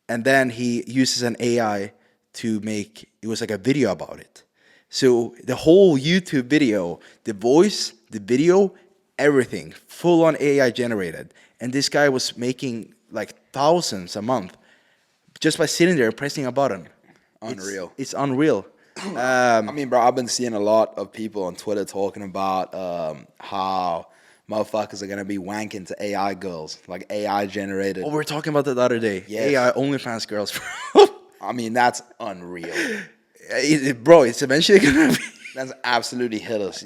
And then he uses an AI to make it was like a video about it. So the whole YouTube video, the voice, the video, everything, full on AI generated. And this guy was making like thousands a month just by sitting there pressing a button. Unreal. It's unreal. I mean, bro, I've been seeing a lot of people on Twitter talking about how motherfuckers are gonna be wanking to AI girls, like AI generated. Oh, we were talking about that the other day. Yes. AI OnlyFans girls. I mean, that's unreal. Bro, it's eventually gonna be. That's absolutely hit us.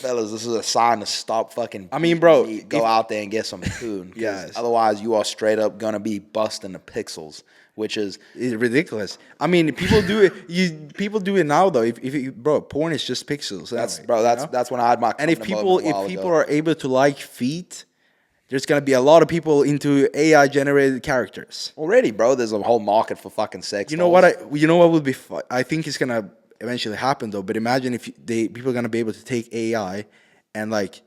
Fellas, this is a sign to stop fucking. I mean, bro, go out there and get some food. Yes. Otherwise, you are straight up gonna be busting the pixels, which is It's ridiculous. I mean, people do it. People do it now, though. Bro, porn is just pixels. That's when I had my. And if people are able to like feet, there's gonna be a lot of people into AI generated characters. Already, bro, there's a whole market for fucking sex. You know what? You know what would be? I think it's gonna eventually happen though. But imagine if people are gonna be able to take AI and like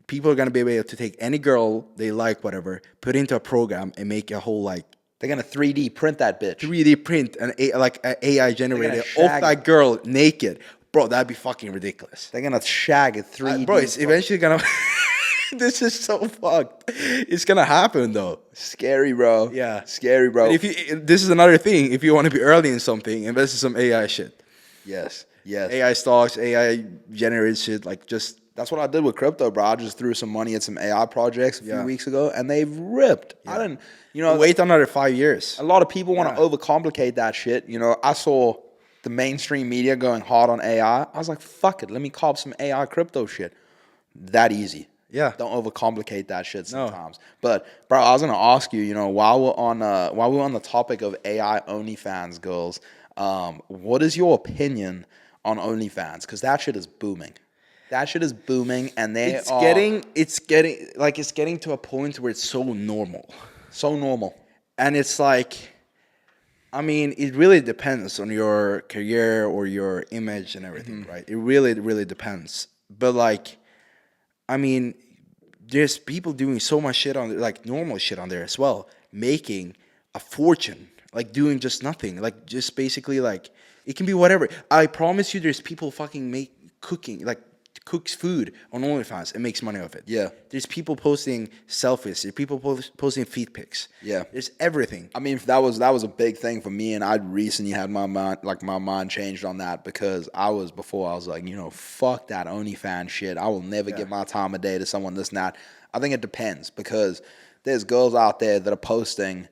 people are gonna be able to take any girl they like, whatever, put into a program and make a whole like. They're gonna 3D print that bitch. 3D print an AI generated of that girl naked, bro. That'd be fucking ridiculous. They're gonna shag it 3D. Bro, it's eventually gonna. This is so fucked. It's gonna happen though. Scary, bro. Yeah, scary, bro. And this is another thing. If you want to be early in something, invest in some AI shit. Yes. AI stocks, AI generated shit. Like just. That's what I did with crypto, bro. I just threw some money at some AI projects a few weeks ago, and they've ripped. Yeah. I didn't, wait another 5 years. A lot of people want to overcomplicate that shit. I saw the mainstream media going hard on AI. I was like, fuck it, let me cop some AI crypto shit. That easy. Yeah. Don't overcomplicate that shit sometimes. No. But bro, I was gonna ask you, while we're on the topic of AI OnlyFans girls, what is your opinion on OnlyFans? Because that shit is booming. That shit is booming, and it's getting to a point where it's so normal. So normal. And it's like, I mean, it really depends on your career or your image and everything, right? It really, really depends. But like, I mean, there's people doing so much shit on there, like normal shit on there as well, making a fortune, like doing just nothing, like just basically like, it can be whatever. I promise you there's people fucking cooking cooks food on OnlyFans and makes money off it. Yeah. There's people posting selfies. There's people posting feet pics. Yeah. There's everything. I mean, that was a big thing for me, and I recently had my mind changed on that because I was like, fuck that OnlyFans shit. I will never give my time of day to someone this and that. I think it depends because there's girls out there that are posting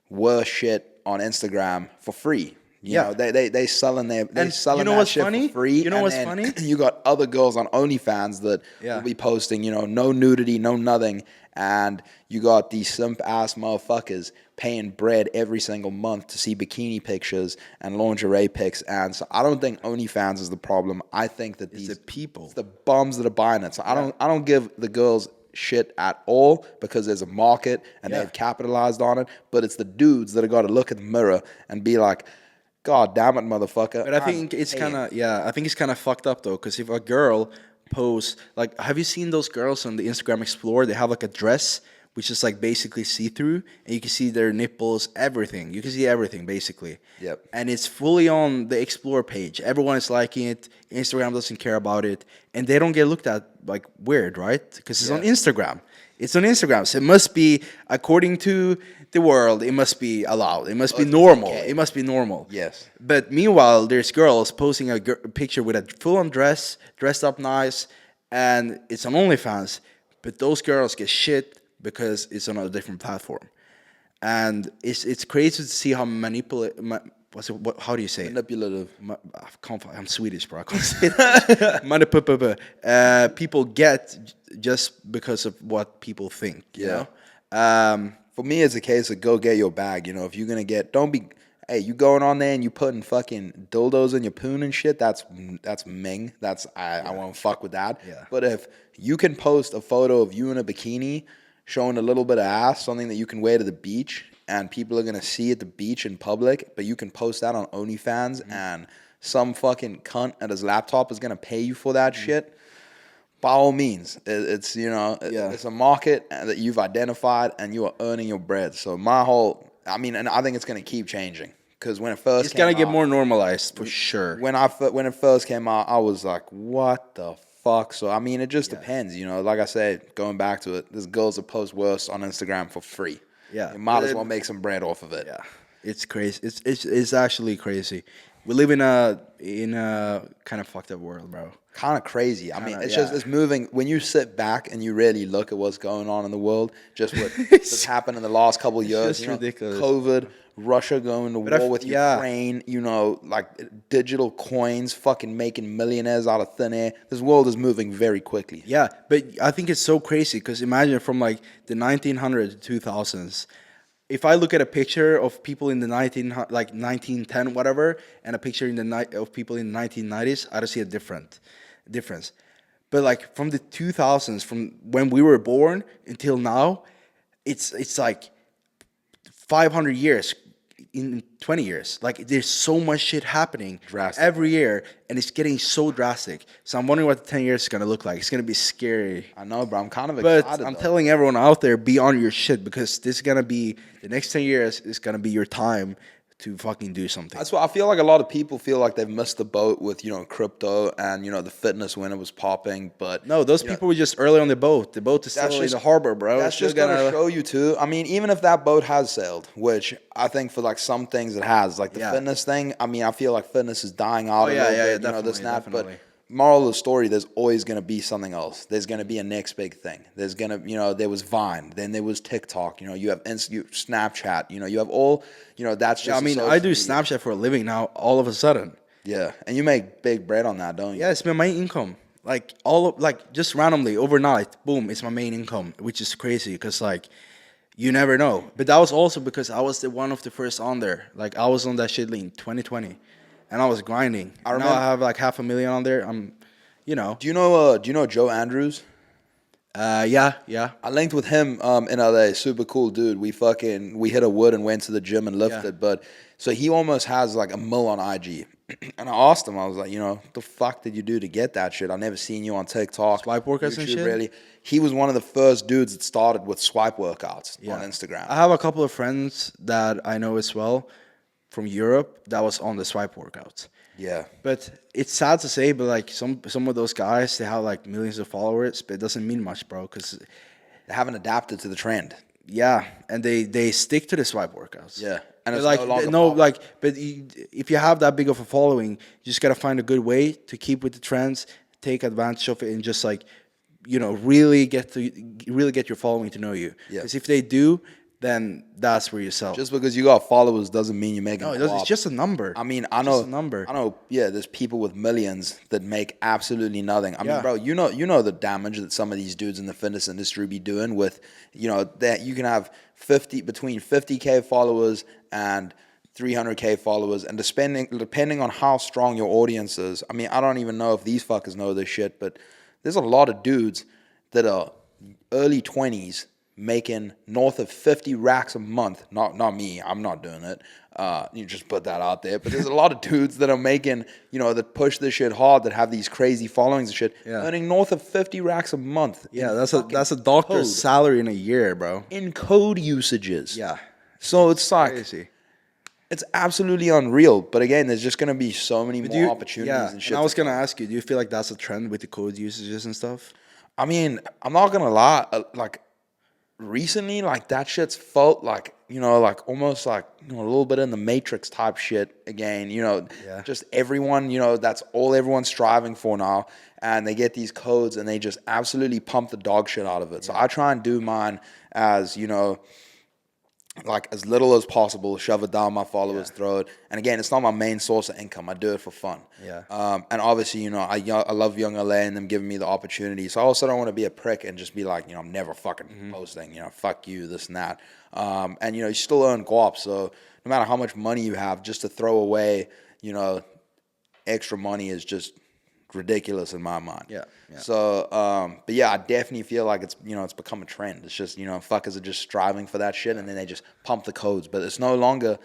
worse shit on Instagram for free. You know, they selling that shit for free. You know what's funny? You got other girls on OnlyFans that will be posting, no nudity, no nothing, and you got these simp ass motherfuckers paying bread every single month to see bikini pictures and lingerie pics. And so I don't think OnlyFans is the problem. I think that It's the people, it's the bums that are buying it. So I don't give the girls shit at all because there's a market and they've capitalized on it. But it's the dudes that have got to look at the mirror and be like, God damn it, motherfucker. But I think it's kind of fucked up though, because if a girl posts, like, have you seen those girls on the Instagram Explorer? They have like a dress which is like basically see-through, and you can see their nipples, everything. You can see everything basically. Yep. And it's fully on the Explore page. Everyone is liking it. Instagram doesn't care about it, and they don't get looked at like weird, right? Because it's on Instagram. It's on Instagram, so it must be, according to the world, it must be allowed. It must be normal. okay. It must be normal. Yes. But meanwhile, there's girls posting a picture with a full-on dress, dressed up nice, and it's on OnlyFans. But those girls get shit because it's on a different platform, and it's crazy to see how how do you say it? Manipulative. I'm Swedish, bro. I can't say that. People get just because of what people think. You know? For me, it's a case of go get your bag. If you're gonna get, don't be. Hey, you going on there and you putting fucking dildos in your poon and shit? That's ming. I won't fuck with that. Yeah. But if you can post a photo of you in a bikini showing a little bit of ass, something that you can wear to the beach, and people are gonna see at the beach in public, but you can post that on OnlyFans, and some fucking cunt at his laptop is gonna pay you for that shit. By all means, it's it's a market that you've identified, and you are earning your bread. So and I think it's gonna keep changing because when it first, it's gonna get more normalized for sure. When it first came out, I was like, what the fuck? So I mean, it just depends. Like I said, going back to it, there's girls that post worse on Instagram for free. Yeah, you might as well make some bread off of it. Yeah, it's crazy. It's actually crazy. We live in a kind of fucked up world, bro. Kind of crazy. I mean, it's moving. When you sit back and you really look at what's going on in the world, just what's happened in the last couple of years. Just ridiculous. COVID, Russia going to war with Ukraine. Like digital coins, fucking making millionaires out of thin air. This world is moving very quickly. Yeah, but I think it's so crazy because imagine from like the 1900s to 2000s. If I look at a picture of people in the 1910 whatever, and a picture of people in the 1990s, I don't see a difference. But like from the 2000s, from when we were born until now, it's like 500 years in 20 years. Like there's so much shit happening every year, and it's getting so drastic. So I'm wondering what the 10 years is gonna look like. It's gonna be scary. I know, bro. I'm kind of excited. But I'm telling everyone out there, be on your shit, because this is gonna be the next 10 years is gonna be your time to fucking do something. That's why I feel like a lot of people feel like they've missed the boat with crypto and the fitness when it was popping. But no, those people were just early on the boat. The boat is still in the harbor, bro. That's just gonna show you too. I mean, even if that boat has sailed, which I think for like some things it has, like the fitness thing. I mean, I feel like fitness is dying out. Definitely, this and that. definitely. But moral of the story, there's always going to be something else. There's going to be a next big thing. There's going to, there was Vine, then there was TikTok, you have Snapchat, you have all, that's just. I mean, I do Snapchat for a living now, all of a sudden. Yeah. And you make big bread on that, don't you? Yeah, it's my main income. Like, just randomly, overnight, boom, it's my main income, which is crazy because, like, you never know. But that was also because I was one of the first on there. Like, I was on that shit in 2020. And I was grinding. I remember I have like 500,000 on there. Do you know Joe Andrews? Yeah. I linked with him in LA. Super cool dude. We hit a wood and went to the gym and lifted. But so he almost has like 1 mil on IG. And I asked him, I was like, what the fuck did you do to get that shit? I've never seen you on TikTok. Swipe workouts and shit? Really. He was one of the first dudes that started with swipe workouts on Instagram. I have a couple of friends that I know as well. from Europe that was on the swipe workouts. Yeah. But it's sad to say, but like some of those guys, they have like millions of followers, but it doesn't mean much, bro. Because They haven't adapted to the trend. yeah, and they stick to the swipe workouts. Yeah. And But it's like no longer no, popular. like but if you have that big of a following, you just gotta find a good way to keep with the trends, take advantage of it, and just like really get your following to know you. Yeah. Because if they do, then that's where you sell. Just because you got followers doesn't mean you're making no, it doesn't, it's guap. just a number. I mean, I It's know, just a number. I know. Yeah, there's people with millions that make absolutely nothing. I mean, Yeah. bro, you know the damage that some of these dudes in the fitness industry be doing with, that you can have between 50K followers and 300K followers, and depending on how strong your audience is. I mean, I don't even know if these fuckers know this shit, but there's a lot of dudes that are early 20s making north of 50 racks a month. Not me. I'm not doing it. You just put that out there. But there's a lot of dudes that are making, that push this shit hard, that have these crazy followings and shit, earning north of 50 racks a month. Yeah, that's a doctor's salary in a year, bro. In code usages. Yeah. So it's like, Crazy. it's absolutely unreal. But again, there's just going to be so many more opportunities and shit. And I was gonna ask you, do you feel like that's a trend with the code usages and stuff? I mean, I'm not going to lie. Like, recently, like, that shit's felt like, like almost like, a little bit in the Matrix type shit again, just everyone, that's all everyone's striving for now. And they get these codes and they just absolutely pump the dog shit out of it. So I try and do mine as, like as little as possible, shove it down my followers' throat. And again, it's not my main source of income. I do it for fun. Yeah. And obviously, I love Young LA and them giving me the opportunity. So I also don't want to be a prick and just be like, I'm never fucking posting, fuck you, this and that. And, you still earn guap. So no matter how much money you have, just to throw away, extra money is just ridiculous in my mind. Yeah. So, but yeah, I definitely feel like it's it's become a trend. It's just fuckers are just striving for that shit, and then they just pump the codes. But it's no longer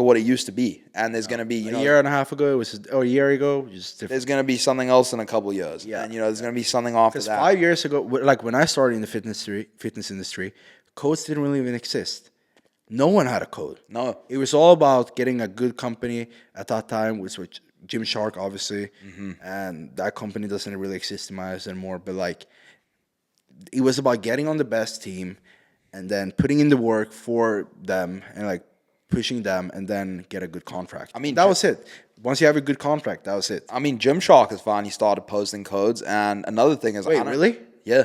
what it used to be. And there's gonna be a year and a half ago, a year ago, just different. There's gonna be something else in a couple of years. Yeah. And there's gonna be something after Because that. 5 years ago, like when I started in the fitness industry, codes didn't really even exist. No one had a code. No. It was all about getting a good company at that time, which was Gymshark, obviously, and that company doesn't really exist in my eyes anymore. But like, it was about getting on the best team, and then putting in the work for them, and like pushing them, and then get a good contract. I mean, that was it. Once you have a good contract, that was it. I mean, Gymshark has finally started posting codes, and another thing is, Wait, really? Yeah,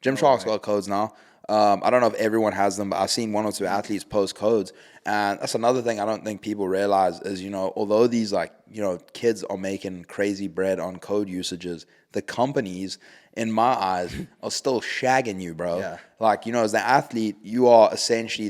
Gymshark's got codes now. I don't know if everyone has them, but I've seen one or two athletes post codes. And that's another thing I don't think people realize is, although these kids are making crazy bread on code usages, the companies, in my eyes, are still shagging you, bro. Yeah. Like, as the athlete, you are essentially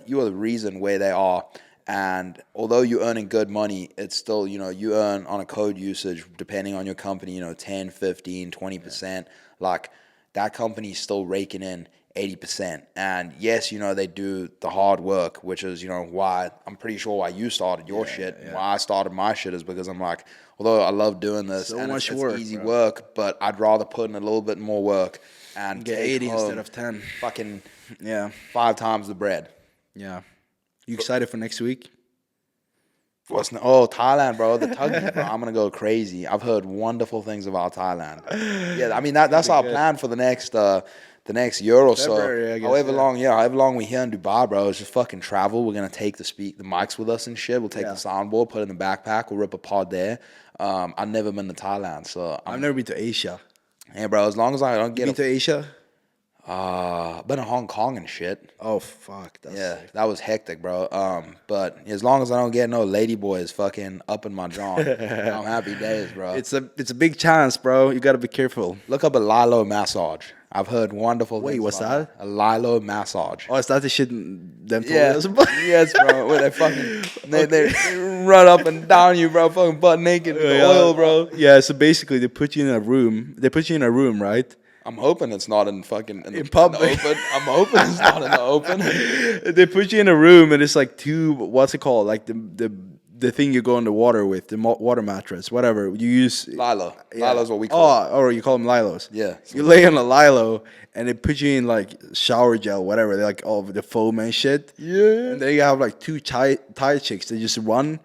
you are the reason where they are. And although you're earning good money, it's still, you earn on a code usage, depending on your company, 10, 15, 20%. Like, that company's still raking in 80%. And yes, they do the hard work, which is, why I'm pretty sure why you started your shit. Yeah. Why I started my shit is because I'm like, although I love doing this and it's easy work, but I'd rather put in a little bit more work and get 80 instead of 10. Fucking 5 times the bread. Yeah. You excited for next week? Thailand, bro. The tuggy, bro. I'm gonna go crazy. I've heard wonderful things about Thailand. Yeah, I mean that's our plan for the next year or February, so. I guess, However long we here in Dubai, bro. It's just fucking travel. We're gonna take the mics with us and shit. We'll take the soundboard, put it in the backpack. We'll rip a pod there. I've never been to Thailand, so I've never been to Asia. Yeah, bro. As long as I don't get been to Asia. Been to Hong Kong and shit. Oh fuck! That was hectic, bro. But as long as I don't get no lady boys fucking up in my jaw, I'm happy days, bro. It's a big chance, bro. You gotta be careful. Look up a Lilo massage. I've heard wonderful things. Wait, what's that? A Lilo massage. Oh, is that the shit them told us about? Yes, bro. Where they run up and down you, bro, fucking butt naked with oil, bro. Yeah. So basically, they put you in a room. Right? I'm hoping it's not in fucking in public. In the open. I'm hoping it's not in the open. They put you in a room and it's like two. What's it called? Like the the thing you go in the water with, the water mattress, whatever you use. Lilo. Yeah. Lilo's what we call it. Or you call them lilos. Yeah. You lay on a lilo and they put you in like shower gel, whatever. They like all of the foam and shit. Yeah. And then you have like two Thai chicks that just run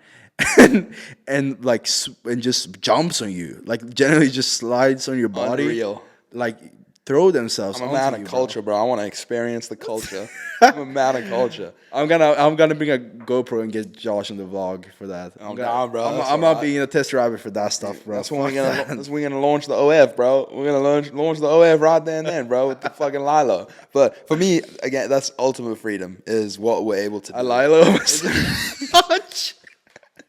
and like and just jumps on you, like generally just slides on your body, Unreal. like throw themselves. I'm a onto man you, of bro. culture, bro. I want to experience the culture. I'm a man of culture. I'm gonna bring a GoPro and get Josh in the vlog for that. I'm down, bro. That's I'm all not right. being a test rabbit for that stuff, bro. That's when we're gonna launch the OF, bro. We're gonna launch the OF right there and then, bro, with the fucking Lilo. But for me, again, that's ultimate freedom is what we're able to do. A Lilo.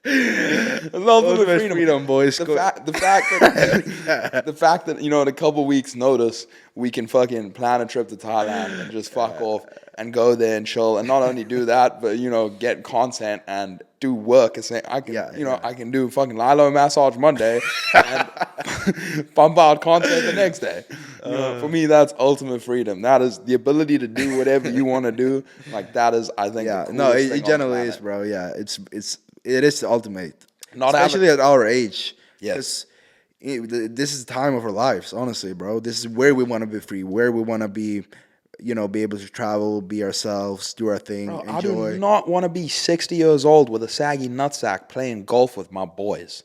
It's ultimate freedom, boys. The fact that the fact that in a couple weeks' notice we can fucking plan a trip to Thailand and just fuck off and go there and chill, and not only do that, but get content and do work. And say I can I can do fucking Lilo massage Monday and pump out content the next day. For me, that's ultimate freedom. That is the ability to do whatever you want to do. Like that is, I think, the no, coolest thing it on the generally planet. is, bro. Yeah, it is the ultimate. Not especially at our age. Yes. This is the time of our lives, honestly, bro. This is where we want to be free, where we want to be, be able to travel, be ourselves, do our thing, Bro, enjoy. I do not want to be 60 years old with a saggy nutsack playing golf with my boys.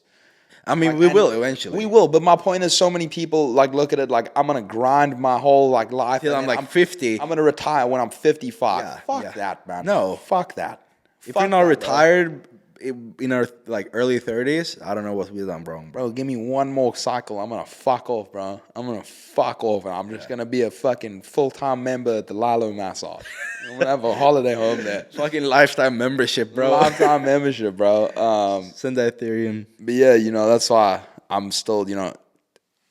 I mean, we will eventually. We will, but my point is, so many people look at it like I'm gonna grind my whole life till and I'm then 50. I'm gonna retire when I'm 55. Yeah, Fuck yeah. that, man. No. Fuck that. If Fuck we're not that, bro. retired in our early 30s, I don't know what we've done wrong, bro. Bro, give me one more cycle. I'm gonna fuck off, bro. I'm gonna fuck off, and I'm just gonna be a fucking full-time member at the Lilo massage. I'm gonna have a holiday home there. Fucking lifetime membership, bro. Lifetime membership, bro. Send that Ethereum. But yeah, that's why I'm still,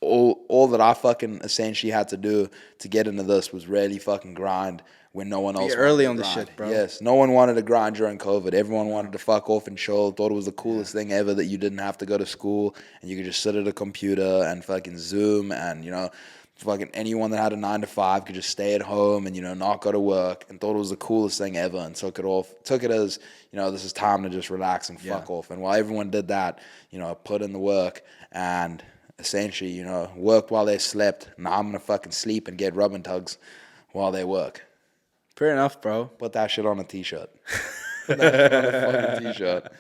all that I fucking essentially had to do to get into this was really fucking grind when no one else wanted early to on the grind. shit, bro. Yes, no one wanted to grind during COVID. Everyone wanted to fuck off and chill. Thought it was the coolest thing ever that you didn't have to go to school and you could just sit at a computer and fucking Zoom and, fucking anyone that had a 9 to 5 could just stay at home and, not go to work, and thought it was the coolest thing ever and took it as, this is time to just relax and fuck off. And while everyone did that, put in the work and essentially, worked while they slept. Now I'm gonna fucking sleep and get rubbing tugs while they work. Fair enough, bro. Put that shit on a t-shirt. Put that shit on a fucking t-shirt.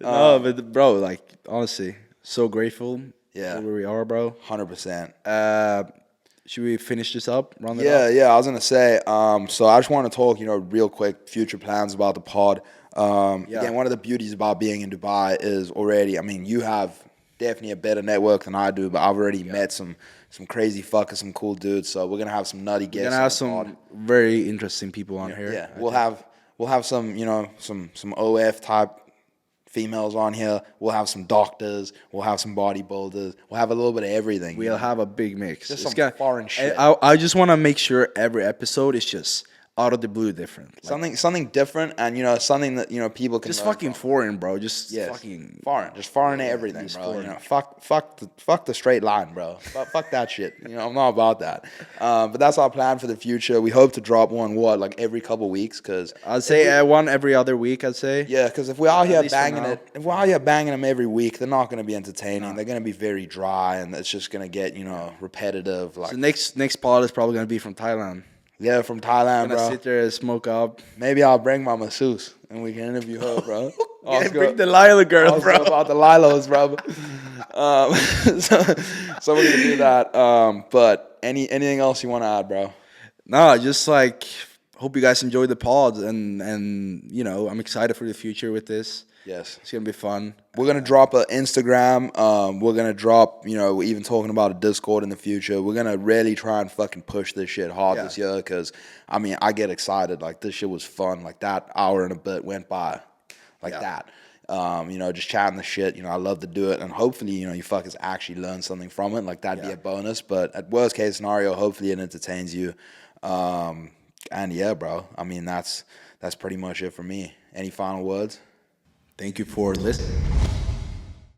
No, but bro, honestly, so grateful. Yeah. For where we are, bro. 100%. Should we finish this up? Round it up? Yeah. I was gonna say. So I just want to talk, real quick, future plans about the pod. Again, one of the beauties about being in Dubai is already. I mean, you have definitely a better network than I do, but I've already met some crazy fuckers, some cool dudes. So we're gonna have some nutty guests. We're gonna have some very interesting people on here. Yeah, we'll have some some OF type females on here. We'll have some doctors. We'll have some bodybuilders. We'll have a little bit of everything. We'll have a big mix. Just some foreign shit. I just want to make sure every episode is just out of the blue different. Something different, and something that people can just learn fucking from. foreign, bro. Just fucking foreign, just foreign to everything, bro. Fuck the straight line, bro. Fuck that shit. I'm not about that. But that's our plan for the future. We hope to drop one every couple weeks, because I'd say one every other week. I'd say because if we're out here least for banging now. if we're out here banging them every week, they're not going to be entertaining. They're going to be very dry, and it's just going to get repetitive. So next pod is probably gonna be from Thailand. Yeah, from Thailand, I'm gonna bro. sit there and smoke up. Maybe I'll bring my masseuse and we can interview her, bro. Bring the Lila girl, Ask bro. her about the Lilos, bro. So we're gonna do that. But anything else you want to add, bro? No, just hope you guys enjoyed the pod, and I'm excited for the future with this. Yes, It's gonna be fun. we're gonna drop an Instagram. We're gonna drop, we're even talking about a Discord in the future. We're gonna really try and fucking push this shit hard this year, because I get excited. This shit was fun. That hour and a bit went by that. Just chatting the shit. I love to do it, and hopefully, you fuckers actually learn something from it. That'd be a bonus. But at worst case scenario, hopefully it entertains you. And yeah, bro. That's pretty much it for me. Any final words? Thank you for listening.